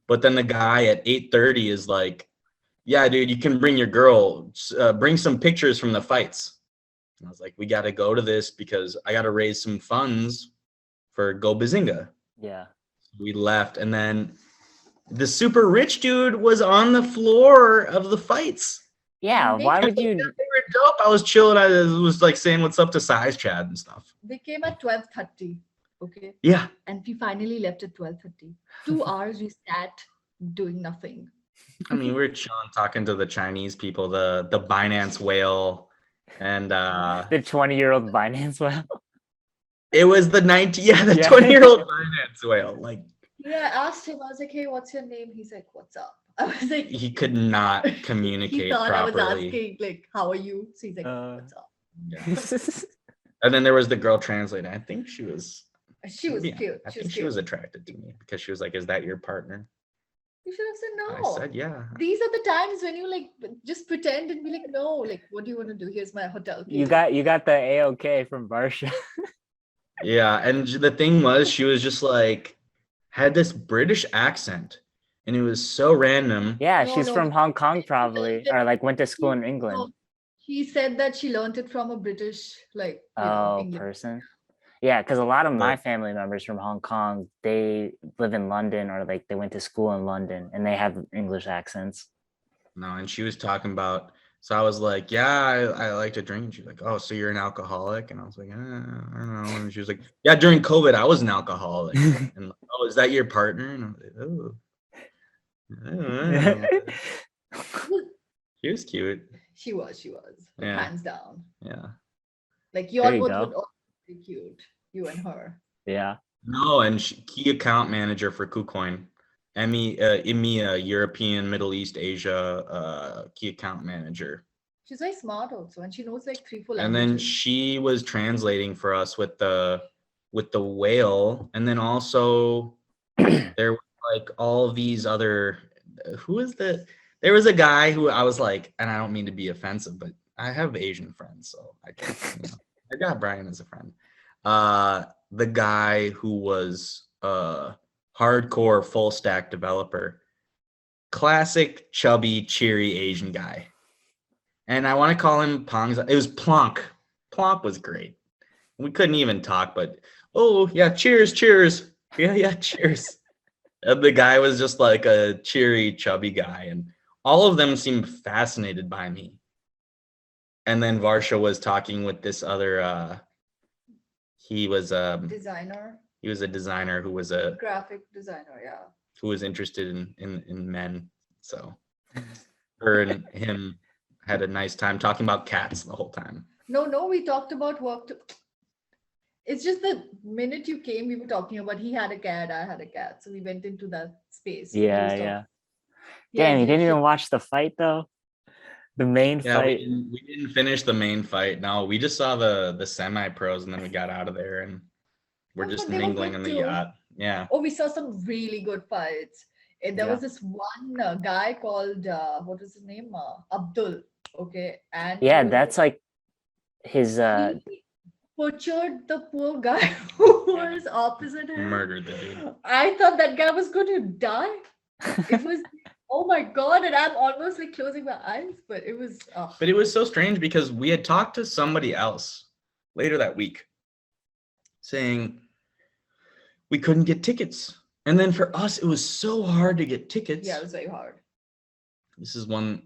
But then the guy at 8:30 is like, yeah, dude, you can bring your girl. Bring some pictures from the fights. And I was like, we got to go to this because I got to raise some funds for Go Bazinga. Yeah. We left, and then the super rich dude was on the floor of the fights. Yeah. They- Why would They you? were dope. I was chilling. I was like saying what's up to Size Chad and stuff. They came at 12:30. Okay. Yeah. And we finally left at 12:30. 2 hours we sat doing nothing. I mean, we were chilling, talking to the Chinese people, the Binance whale, and The 20-year-old Binance well. it was the Yeah. 20-year-old Binance whale. Like, Yeah, I asked him, I was like, hey, what's your name? He's like, what's up? I was like, he could not he communicate thought I was properly. asking, like, how are you? So he's like, Uh, what's up? Yeah. And then there was the girl translator. I think she was. She was yeah, cute. I She think was she cute. was attracted to me because she was like, "Is that your partner?" You should have said I no. said, "Yeah." These are the times when you like just pretend and be like, no, like, what do you want to do? Here's my hotel key. you got the AOK from Varsha. Yeah, and the thing was, she was just like had this British accent, and it was so random. Yeah, No, she's no, from Hong Kong she probably, learned it- or like went to school in No, England. She said that she learned it from a British, like, English. Person. Yeah, because a lot of Yeah. my family members from Hong Kong, they live in London or like they went to school in London and they have English accents. No, and she was talking about. So I was like, "Yeah, I like to drink." And she's like, "Oh, so you're an alcoholic?" And I was like, I don't know." And she was like, "Yeah, during COVID, I was an alcoholic." And like, "Oh, is that your partner?" And I was like, "Oh." I don't know. She was cute. She was, like, Yeah. hands down. Yeah. Like, you There all you both go. would also be cute, you and her. Yeah. No, and key account manager for KuCoin. EMEA, European, Middle East, Asia, key account manager. She's very smart also, and she knows like 3-4 And then languages. she was translating for us with the whale, and then also there were like all these other. Who is the? There was a guy who I was like, and I don't mean to be offensive, but I have Asian friends, so I can. I got Brian as a friend. The guy who was hardcore full stack developer, classic chubby cheery Asian guy, and I want to call him Pong's. It was Plonk. Plonk was great. We couldn't even talk, but oh yeah, cheers, yeah, cheers. And the guy was just like a cheery chubby guy, and all of them seemed fascinated by me. And then Varsha was talking with this other. He was Designer, he was a designer who was graphic designer, yeah. who was interested in men. So her and him had a nice time talking about cats the whole time. No, we talked about work. It's just the minute you came, we were talking about he had a cat, I had a cat. So we went into that space. We was Yeah, talking- yeah. Yeah, Damn, you didn't he- even watch the fight though. The main Yeah, fight. we didn't finish the main fight. No, we just saw the semi-pros and then we got out of there and we're Oh, just but they were mingling good on the too. yacht. Yeah. Oh, we saw some really good fights. There Yeah. was this one guy called what was his name? Abdul. Okay, and Yeah, he was that's like his he butchered the poor guy who was opposite him. Murdered the dude. I thought that guy was going to die. It was, oh my God, and I'm almost like closing my eyes, but it was. But it was so strange because we had talked to somebody else later that week saying we couldn't get tickets. And then for us, it was so hard to get tickets. Yeah, it was very hard. This is one,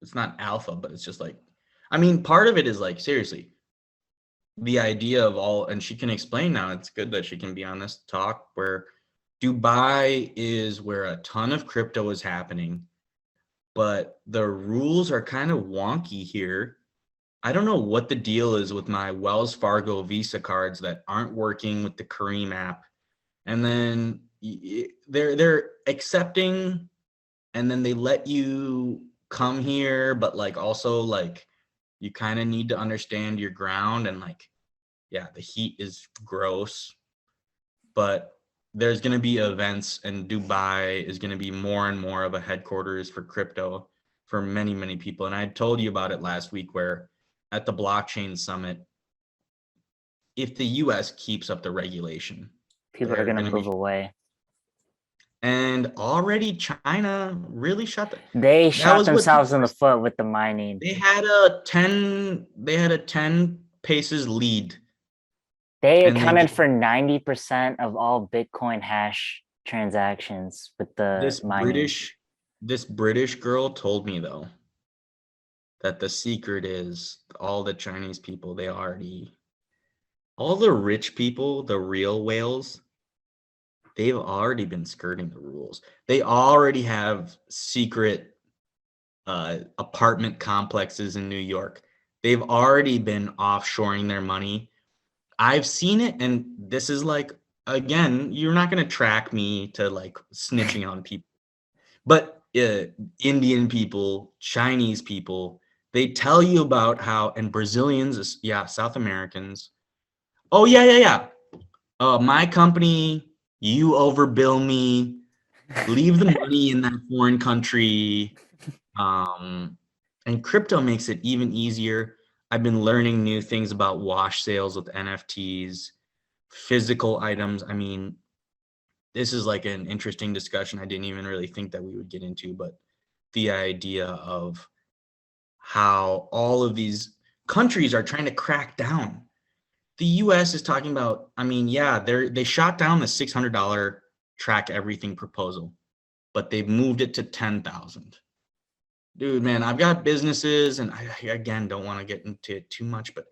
it's not alpha, but it's just like, I mean, part of it is like, seriously, the idea of all, and she can explain now, it's good that she can be on this talk, where Dubai is where a ton of crypto is happening, but the rules are kind of wonky here. I don't know what the deal is with my Wells Fargo Visa cards that aren't working with the Kareem app. And then they're accepting, and then they let you come here, but like also like you kind of need to understand your ground, and like, yeah, the heat is gross, but there's going to be events, and Dubai is going to be more and more of a headquarters for crypto for many, many people. And I told you about it last week where at the blockchain summit, if the US keeps up the regulation, people are gonna move away. And already China really shot They shot themselves in the foot with the mining. They had a 10 paces lead. They accounted for 90% of all Bitcoin hash transactions with the mining. This British girl told me though that the secret is all the Chinese people, all the rich people, the real whales, they've already been skirting the rules. They already have secret apartment complexes in New York. They've already been offshoring their money. I've seen it, and this is like, again, you're not going to track me to like snitching on people, but Indian people, Chinese people, they tell you about how, and Brazilians, yeah, South Americans. Oh yeah. My company, you overbill me, leave the money in that foreign country. And crypto makes it even easier. I've been learning new things about wash sales with NFTs, physical items. I mean, this is like an interesting discussion I didn't even really think that we would get into, but the idea of how all of these countries are trying to crack down. The US is talking about, I mean, yeah, they shot down the $600 track everything proposal, but they've moved it to 10,000. Dude, man, I've got businesses, and I again don't want to get into it too much, but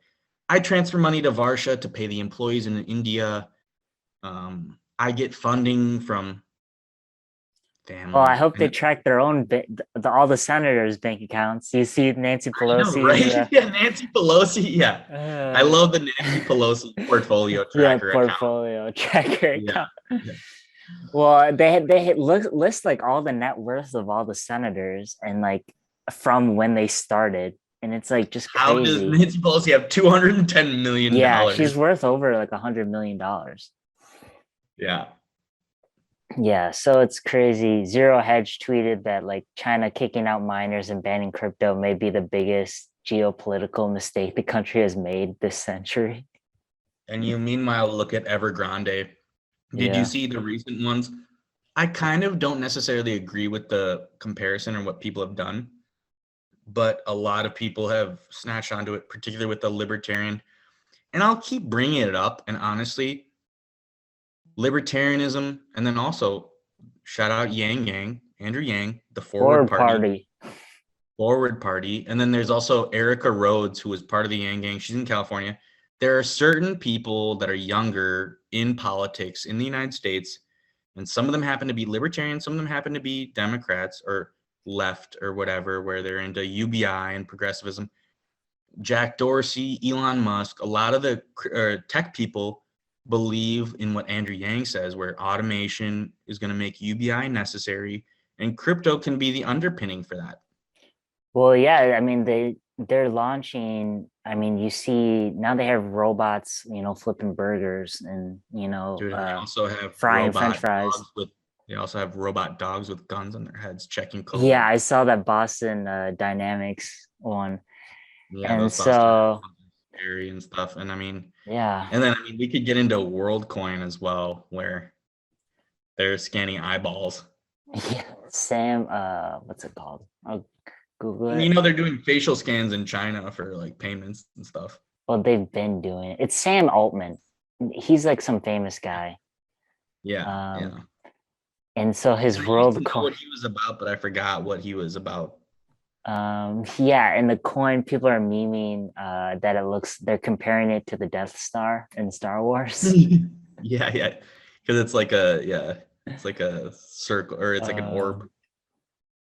I transfer money to Varsha to pay the employees in India. I get funding from family. Well, I hope they track their own all the senators' bank accounts. You see Nancy Pelosi, right? Yeah, Nancy Pelosi. Yeah, I love the Nancy Pelosi portfolio tracker. Portfolio tracker account. Yeah. Well, they list like all the net worth of all the senators and like from when they started, and it's like just crazy. How does Nancy Pelosi have $210 million? Yeah, she's worth over like $100 million. Yeah. Yeah, so it's crazy. Zero Hedge tweeted that like China kicking out miners and banning crypto may be the biggest geopolitical mistake the country has made this century. And you meanwhile look at Evergrande. Did you see the recent ones? I kind of don't necessarily agree with the comparison or what people have done, but a lot of people have snatched onto it, particularly with the libertarian. And I'll keep bringing it up. And honestly, libertarianism, and then also shout out Andrew Yang, the Forward Party. Forward Party. And then there's also Erica Rhodes, who was part of the Yang Gang. She's in California. There are certain people that are younger in politics in the United States, and some of them happen to be libertarian, some of them happen to be Democrats or left or whatever, where they're into UBI and progressivism. Jack Dorsey, Elon Musk, a lot of the tech people believe in what Andrew Yang says, where automation is going to make UBI necessary, and crypto can be the underpinning for that. Well, yeah, I mean they're launching. I mean, you see now they have robots, flipping burgers and Dude, and frying French fries. they also have robot dogs with guns on their heads checking Yeah, COVID. I saw that Boston Dynamics one, Yeah, and those Boston so are scary and stuff. And I mean, yeah, and then I mean we could get into WorldCoin as well, where they're scanning eyeballs. yeah. Sam, what's it called? I'll Google And it. they're doing facial scans in China for like payments and stuff. Well, they've been doing it. It's Sam Altman. He's like some famous guy. Yeah, Um, yeah. and so So his I used to world know coin. what he was about, but I forgot what he was about. Yeah, and the coin people are memeing that they're comparing it to the Death Star in Star Wars. Yeah, yeah. Because it's like a circle or it's like an orb.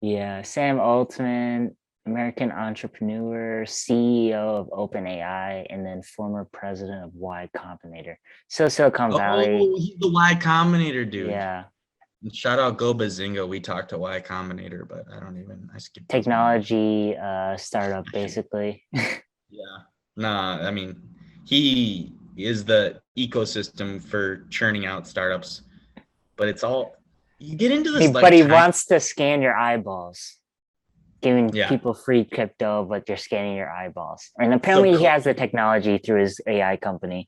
Yeah, Sam Altman, American entrepreneur, CEO of OpenAI, and then former president of Y Combinator. So Silicon Valley. Oh, he's the Y Combinator dude. Yeah, And shout out Go Bazinga. We talked to Y Combinator, but I skipped his name. technology startup basically. Yeah. Nah, I mean, he is the ecosystem for churning out startups, but it's all you get into this But like he China. wants to scan your eyeballs, giving Yeah. people free crypto, but you're scanning your eyeballs. And So apparently he has the technology through his AI company.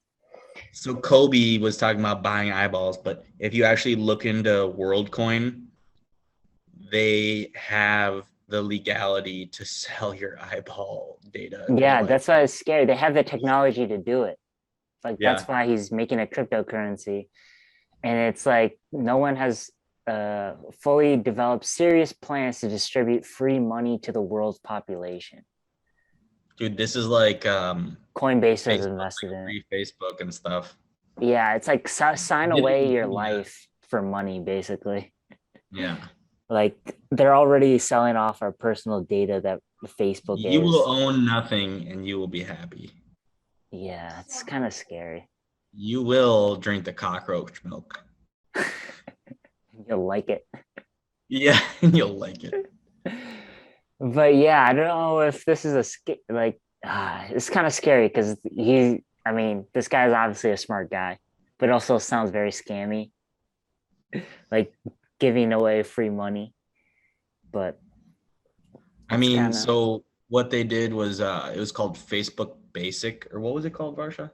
So Kobe was talking about buying eyeballs, but if you actually look into WorldCoin, they have the legality to sell your eyeball data. Yeah, that's why it's scary. They have the technology to do it. Like that's Yeah. why he's making a cryptocurrency. And it's like no one has fully developed serious plans to distribute free money to the world's population. Dude, this is like Coinbase has Facebook, invested like in it. free Facebook and stuff. Yeah, it's like sign Get away it, your yeah. life for money, basically. Yeah. Like they're already selling off our personal data that Facebook You is. will own nothing and you will be happy. Yeah, it's kind of scary. You will drink the cockroach milk. You'll like it. Yeah, you'll like it. But yeah, I don't know if this is it's kind of scary because I mean, this guy is obviously a smart guy, but also sounds very scammy, like giving away free money. But I mean, so what they did was it was called Facebook Basic, or what was it called, Varsha?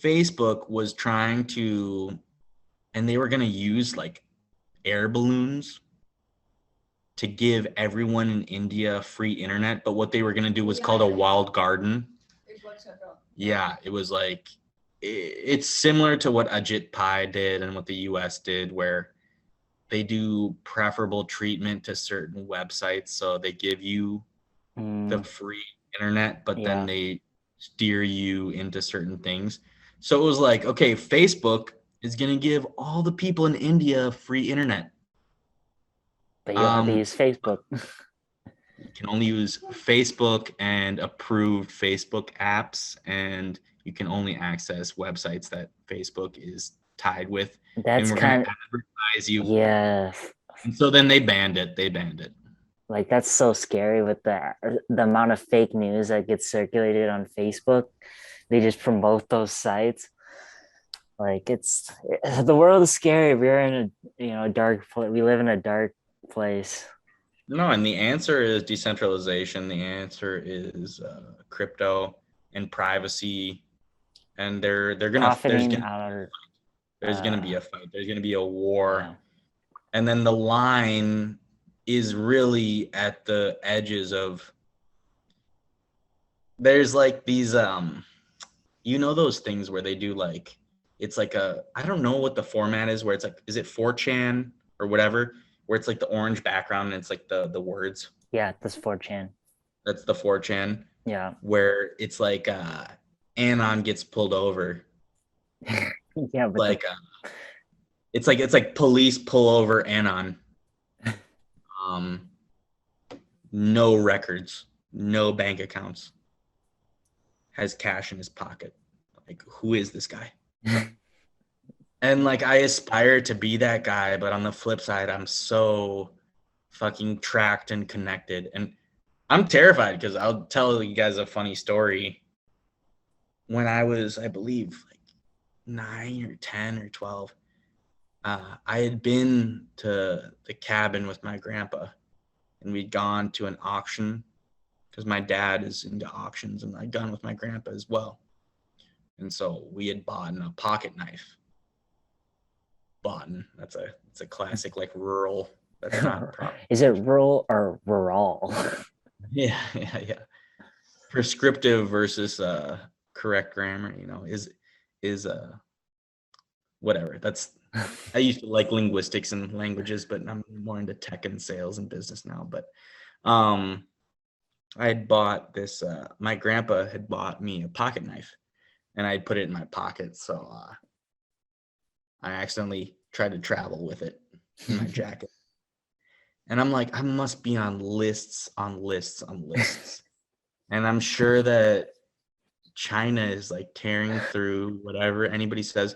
Facebook was trying to, and they were going to use like air balloons to give everyone in India free internet. But what they were going to do was called a walled garden. Yeah, it was like, it's similar to what Ajit Pai did and what the US did, where they do preferable treatment to certain websites. So they give you the free internet, but then they steer you into certain things. So it was like, okay, Facebook is going to give all the people in India free internet. But you'll have to use Facebook. You can only use Facebook and approved Facebook apps, and you can only access websites that Facebook is tied with. That's and we're going to advertise you. Yeah. And so then they banned it. Like that's so scary with the amount of fake news that gets circulated on Facebook. They just promote those sites. Like the world is scary. We're in a dark place. We live in a dark place. No, and the answer is decentralization. The answer is crypto and privacy, and they're gonna there's gonna be a fight. There's gonna be a war, and then the line is really at the edges of. There's like these those things where they do like it's like I don't know what the format is, where it's like, is it 4chan or whatever, where it's like the orange background and it's like the words. Yeah, that's 4chan. That's the 4chan. Yeah. Where it's like Anon gets pulled over. Yeah, but like it's like police pull over Anon. No records, no bank accounts, has cash in his pocket. Like, who is this guy? And like, I aspire to be that guy, but on the flip side, I'm so fucking tracked and connected. And I'm terrified because I'll tell you guys a funny story. When I was, I believe, like 9 or 10 or 12, I had been to the cabin with my grandpa, and we'd gone to an auction because my dad is into auctions, and I'd gone with my grandpa as well. And so we had bought a pocket knife. That's a classic like rural. That's not proper. Is it rural or rural? Yeah. Prescriptive versus correct grammar, is whatever. That's I used to like linguistics and languages, but I'm more into tech and sales and business now. But I had bought this. My grandpa had bought me a pocket knife, and I'd put it in my pocket. So I accidentally tried to travel with it in my jacket. And I'm like, I must be on lists on lists on lists. And I'm sure that China is like tearing through whatever anybody says.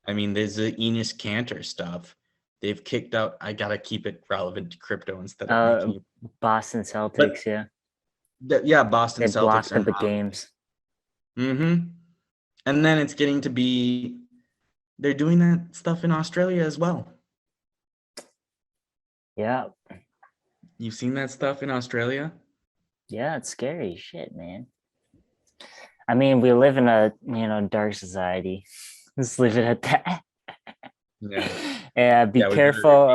I mean, there's the Enos Cantor stuff. They've kicked out. I gotta keep it relevant to crypto instead of making Boston Celtics, yeah. Boston They Celtics blocked are the not. games. Mm-hmm. And then it's getting to be, they're doing that stuff in Australia as well. Yeah. You've seen that stuff in Australia? Yeah, it's scary shit, man. I mean, we live in a dark society. Let's leave it at that. Yeah. Yeah, be Yeah, we careful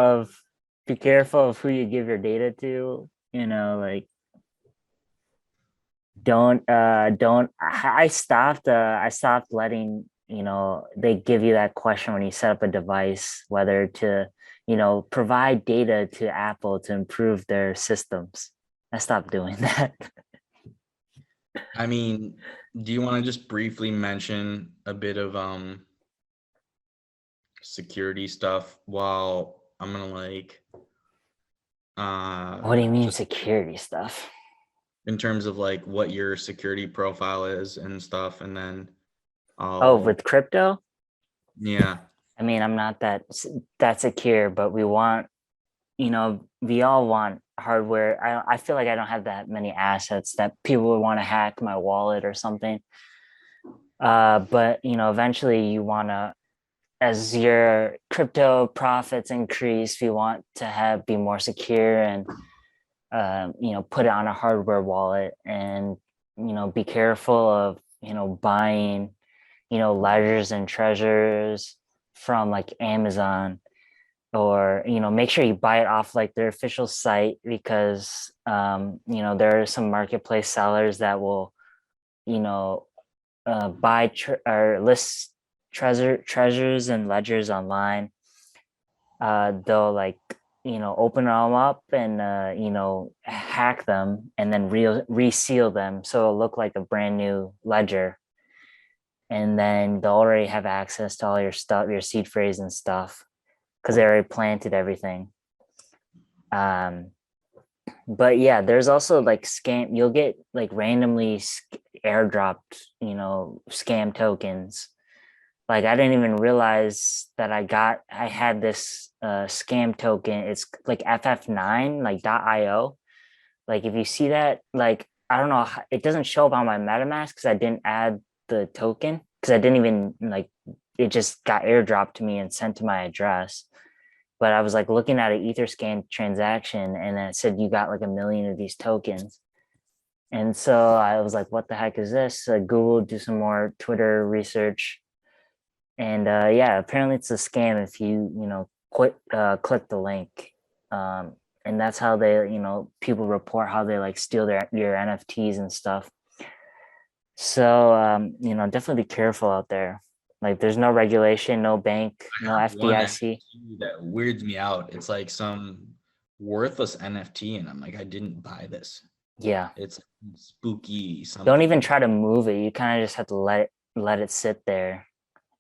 better- of who you give your data to. Like don't I stopped letting they give you that question when you set up a device whether to provide data to Apple to improve their systems. I stopped doing that. I mean, do you want to just briefly mention a bit of security stuff while I'm gonna What do you mean just security stuff? in terms of like what your security profile is and stuff, and then With crypto? yeah. I mean, I'm not that secure, but we all want hardware. I feel like I don't have that many assets that people would want to hack my wallet or something. But eventually you want to, as your crypto profits increase, we want to be more secure and put it on a hardware wallet and be careful of buying ledgers and treasures from like Amazon, or make sure you buy it off like their official site, because there are some marketplace sellers that will buy or list treasures and ledgers online. They'll like open them up and hack them and then reseal them so it'll look like a brand new ledger, and then they'll already have access to all your stuff, your seed phrase and stuff, because they already planted everything. But yeah, there's also like scam. You'll get like randomly airdropped scam tokens. Like I didn't even realize that I had this scam token. It's like FF9 like .io. Like if you see that, like I don't know, it doesn't show up on my MetaMask because I didn't add the token, because I didn't even like, it just got airdropped to me and sent to my address. But I was like looking at an Etherscan transaction and it said you got like 1 million of these tokens. And so I was like, what the heck is this? So I Googled, do some more Twitter research. And yeah, apparently it's a scam if you click the link. And that's how they, people report how they like steal your NFTs and stuff. So, definitely be careful out there. Like there's no regulation, no bank, no FDIC. That weirds me out. It's like some worthless NFT, and I'm like, I didn't buy this. Yeah. It's spooky. Something. Don't even try to move it. You kind of just have to let it sit there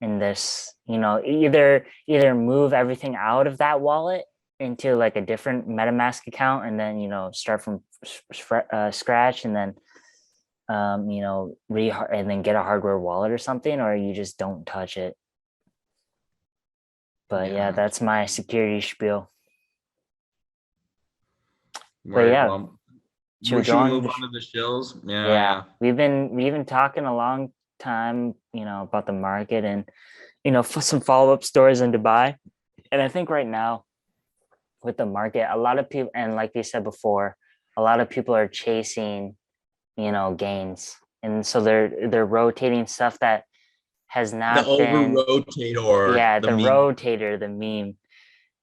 in this, either move everything out of that wallet into like a different MetaMask account and then, start from scratch and then, and then get a hardware wallet or something, or you just don't touch it. But yeah, that's my security spiel. Word. yeah, Well, should should we we go move on? on to the shills? Yeah, Yeah, yeah. we've been talking a long time, about the market and for some follow-up stories in Dubai. And I think right now with the market, a lot of people, and like you said before, a lot of people are chasing, gains. And so they're rotating stuff that has The not over been, rotator, yeah, the the meme. rotator, the meme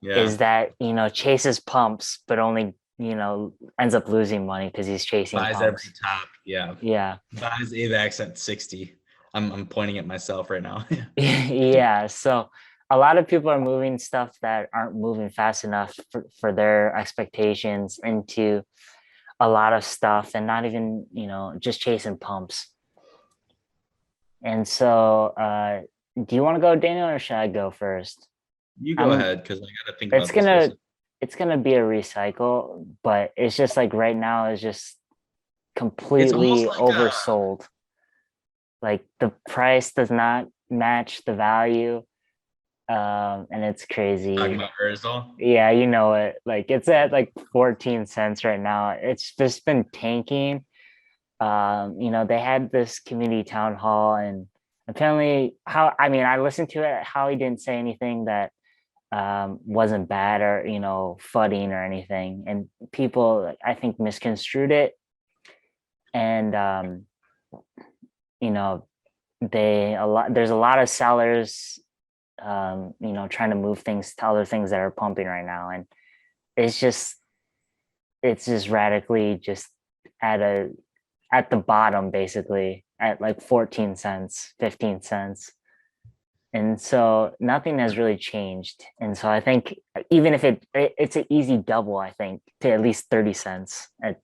Yeah. is that, chases pumps, but only, ends up losing money because he's chasing Buys every pumps. top. Yeah. Yeah. Buys AVAX at 60. I'm pointing at myself right now. Yeah. So a lot of people are moving stuff that aren't moving fast enough for their expectations into a lot of stuff and not even, just chasing pumps. And so do you want to go, Daniel, or should I go first? You go I'm ahead because I gotta think it's about this for a gonna second. it's gonna be a recycle, but it's just like right now is just It's almost completely like oversold. Like the price does not match the value, and it's talking crazy. about Urzel. Yeah, you know it. Like it's at like 14 cents right now. It's just been tanking. They had this community town hall, and apparently, I listened to it. Howie didn't say anything that wasn't bad or fudding or anything, and people I think misconstrued it, and you know there's a lot of sellers trying to move things to other things that are pumping right now, and it's just radically just at the bottom, basically at like 14 cents, 15 cents. And so nothing has really changed. And so I think even if it's an easy double, I think to at least 30 cents at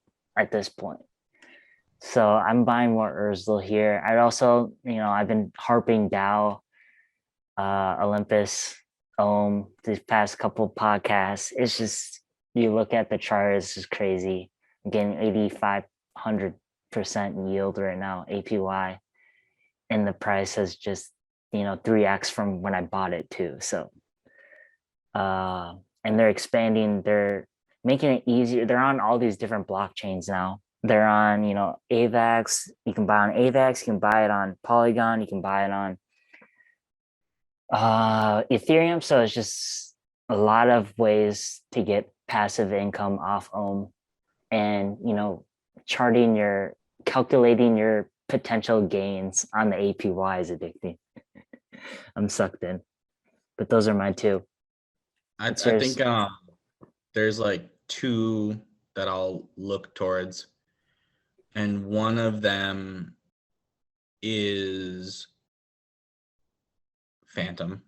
this point. So I'm buying more Urzel here. I'd also, I've been harping Dow, Olympus, these past couple podcasts. It's just, you look at the chart, it's just crazy. I'm getting 8,500% yield right now, APY. And the price has just, 3x from when I bought it too. So, and they're expanding, they're making it easier. They're on all these different blockchains now. They're on, AVAX. You can buy on AVAX, you can buy it on Polygon, you can buy it on Ethereum. So it's just a lot of ways to get passive income off Ohm, and calculating your potential gains on the APY is addicting. I'm sucked in, but those are mine too. I think there's like two that I'll look towards, and one of them is Phantom.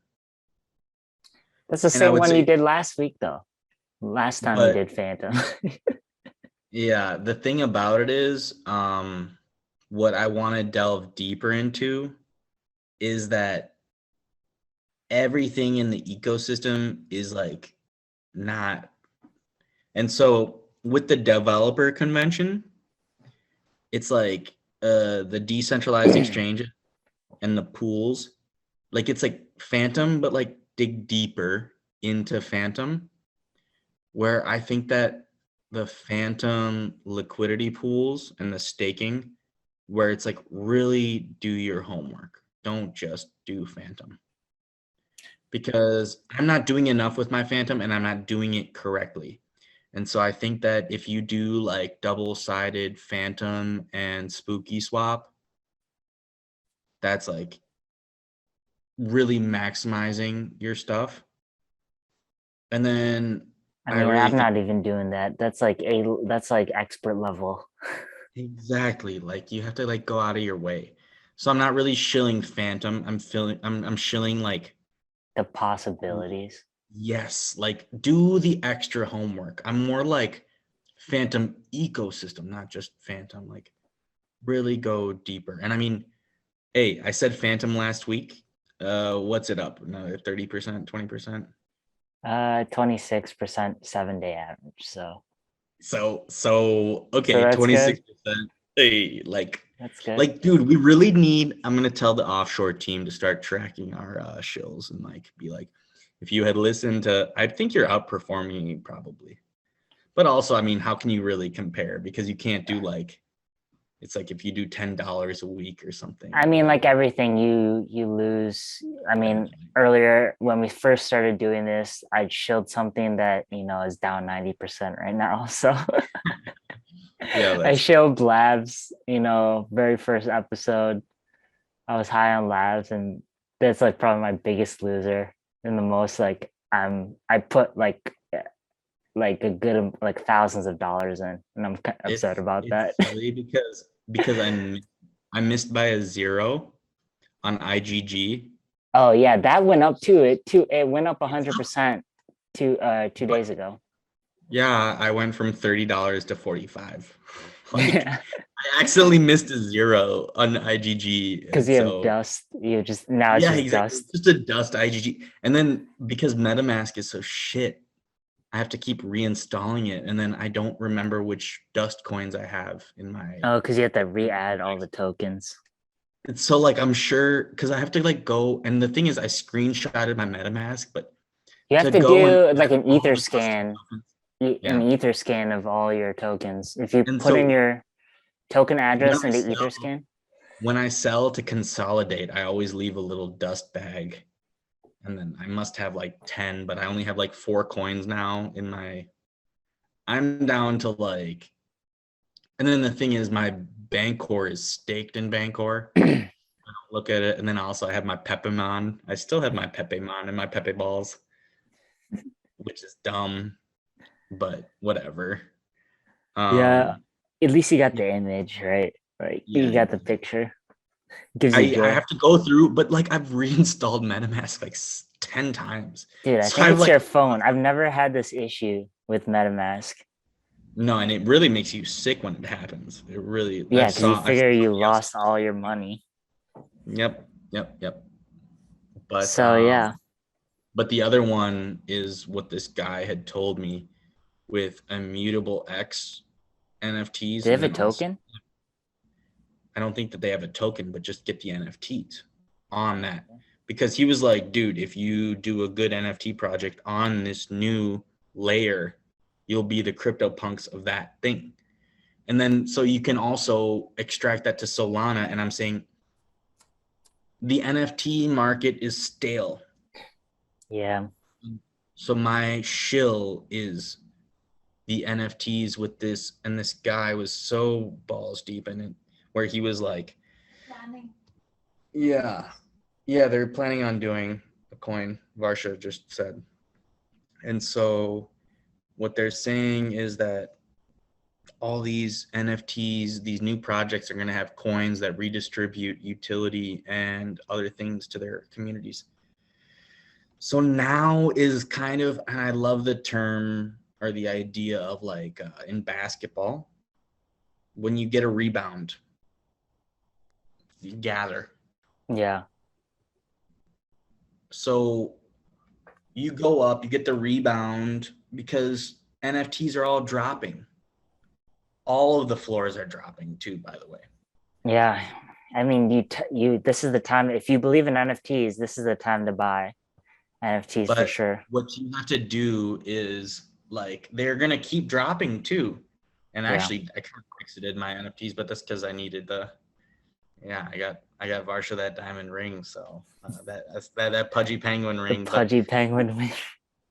That's the same one you did last week, though. Last time you did Phantom. Yeah, the thing about it is, what I want to delve deeper into is that everything in the ecosystem is like not. And so with the developer convention, it's like the decentralized exchange and the pools, like it's like Phantom, but like dig deeper into Phantom, where I think that the Phantom liquidity pools and the staking, where it's like really do your homework. Don't just do Phantom. Because I'm not doing enough with my Phantom and I'm not doing it correctly. And so I think that if you do like double-sided Phantom and Spooky swap, that's like really maximizing your stuff. And then I'm not even doing that. That's like expert level. Exactly. Like you have to like go out of your way. So I'm not really shilling Phantom. I'm shilling like the possibilities. Yes, like do the extra homework. I'm more like Phantom ecosystem, not just Phantom. Like really go deeper. And I mean, hey, I said Phantom last week. What's it up? Another 30%, 20%? 26% 7-day average. So okay, so that's 26%. Good. Hey, like That's good. Like, dude, we really need. I'm gonna tell the offshore team to start tracking our shills and like be like, if you had listened to, I think you're outperforming me probably, But also, I mean, how can you really compare? Because you can't do like, it's like if you do $10 a week or something. I mean, like everything, you lose. I mean, earlier when we first started doing this, I showed something that is down 90% right now. So Yeah, I showed labs. Very first episode, I was high on labs, and that's like probably my biggest loser and the most like I put like a good like thousands of dollars in, and I'm kind of upset about that. It's silly because I missed by a 0 on IGG. Oh yeah, that went up too. It went up 100% 2 days ago. Yeah, I went from $30 to 45. Like, Yeah, I accidentally missed a 0 on IGG. because you have dust. You just now it's Yeah, just exactly. dust. It's just a dust IGG. And then because MetaMask is so shit, I have to keep reinstalling it. And then I don't remember which dust coins I have in my. Oh, because you have to re-add all the tokens. It's so like I'm sure because I have to like go. And the thing is, I screenshotted my MetaMask, but You have to to go do and like an all ether the custom scan, tokens- an Yeah. ether scan of all your tokens. If you And put in so your token when address I in the sell, ether scan. when I sell to consolidate, I always leave a little dust bag. And then I must have like 10, but I only have like 4 coins now in my. I'm down to like. And then the thing is, my Bancor is staked in Bancor. Look at it, and then also I have my Pepimon. I still have my Pepimon and my Pepe balls, which is dumb, but whatever. Yeah, at least you got the image, right? Like Yeah, you got the picture. Gives you I joy. have to go through, but like I've reinstalled MetaMask like 10 times. Dude, I So think I've it's like your phone. I've never had this issue with MetaMask. no, and it really makes you sick when it happens. It really. Yeah, because you I figure saw you somebody else. lost all your money. Yep. But So yeah, but the other one is what this guy had told me with Immutable X NFTs, do they have and a then also token? I don't think that they have a token, but just get the NFTs on that. Because he was like, dude, if you do a good NFT project on this new layer, you'll be the CryptoPunks of that thing. And then so you can also extract that to Solana. And I'm saying the NFT market is stale. Yeah. So my shill is the NFTs with this. And this guy was so balls deep in it, where he was like, Planning. yeah, they're planning on doing a coin, Varsha just said. And so what they're saying is that all these NFTs, these new projects are going to have coins that redistribute utility and other things to their communities. So now is kind of, and I love the term or the idea of like in basketball, when you get a rebound, you gather. Yeah. So you go up, you get the rebound because NFTs are all dropping. All of the floors are dropping too, by the way. Yeah. I mean, this is the time. If you believe in NFTs, this is the time to buy NFTs But for sure. what you have to do is like they're gonna keep dropping too. And actually, I kind of exited my NFTs, but that's because I needed I got Varsha that diamond ring, so that pudgy penguin ring. The pudgy penguin ring.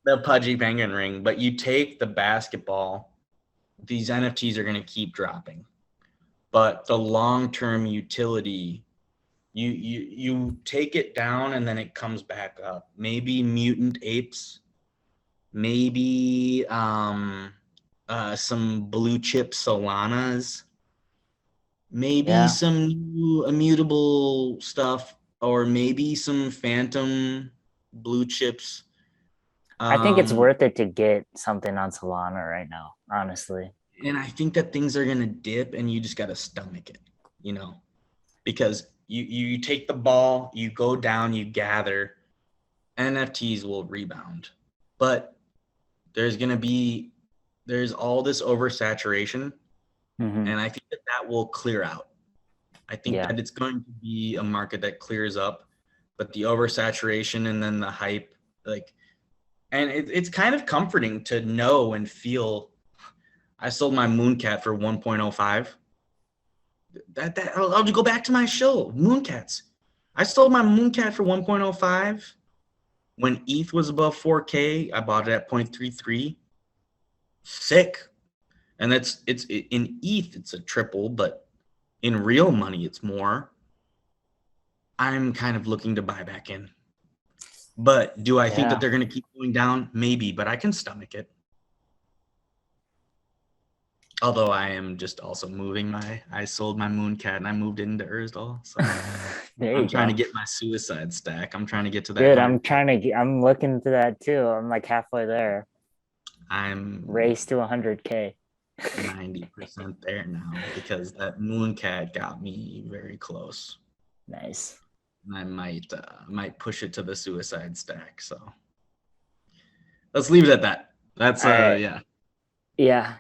The pudgy penguin ring. But you take the basketball, these NFTs are gonna keep dropping. But the long-term utility, you take it down and then it comes back up. Maybe mutant apes, maybe some blue chip Solanas, maybe some new immutable stuff, or maybe some phantom blue chips. I think it's worth it to get something on Solana right now, honestly. And I think that things are gonna dip, and you just gotta stomach it, because you take the ball, you go down, you gather, NFTs will rebound, but there's all this oversaturation, Mm-hmm. and I think that will clear out. I think that it's going to be a market that clears up, but the oversaturation and then the hype, and it's kind of comforting to know and feel I sold my Mooncat for 1.05. I'll go back to my show, Mooncats. I sold my Mooncat for 1.05. When ETH was above 4K, I bought it at 0.33. Sick. And it's in ETH, it's a triple, but in real money, it's more. I'm kind of looking to buy back in. But do I think that they're going to keep going down? Maybe, but I can stomach it. Although I am just also I sold my Mooncat and I moved into Urzdal. So I'm trying to get my suicide stack. I'm trying to get to that. Dude, I'm looking to that too. I'm like halfway there. I'm race to 100K. 90% there now because that Mooncat got me very close. Nice. I might push it to the suicide stack. So let's leave it at that. That's right. Yeah.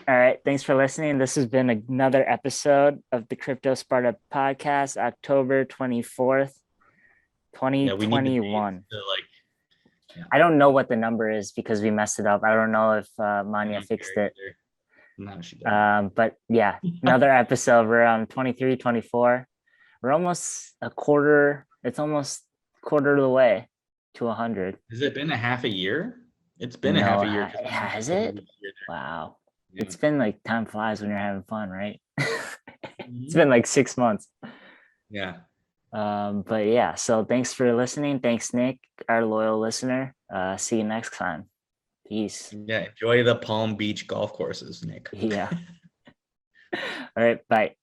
All right. Thanks for listening. This has been another episode of the Cryptosparta Podcast, October 24th, 2021. I don't know what the number is because we messed it up. I don't know if Manya fixed it. No, she didn't. But yeah, another episode. We're on 23, 24. We're almost a quarter. It's almost quarter of the way to 100. Has it been a half a year? It's been a half a year. Has it? Wow. Yeah. It's been like time flies when you're having fun, right? It's been like 6 months. Yeah. But yeah, so thanks for listening. Thanks, Nick, our loyal listener. See you next time. Peace. Yeah, enjoy the Palm Beach golf courses, Nick. Yeah. All right, bye.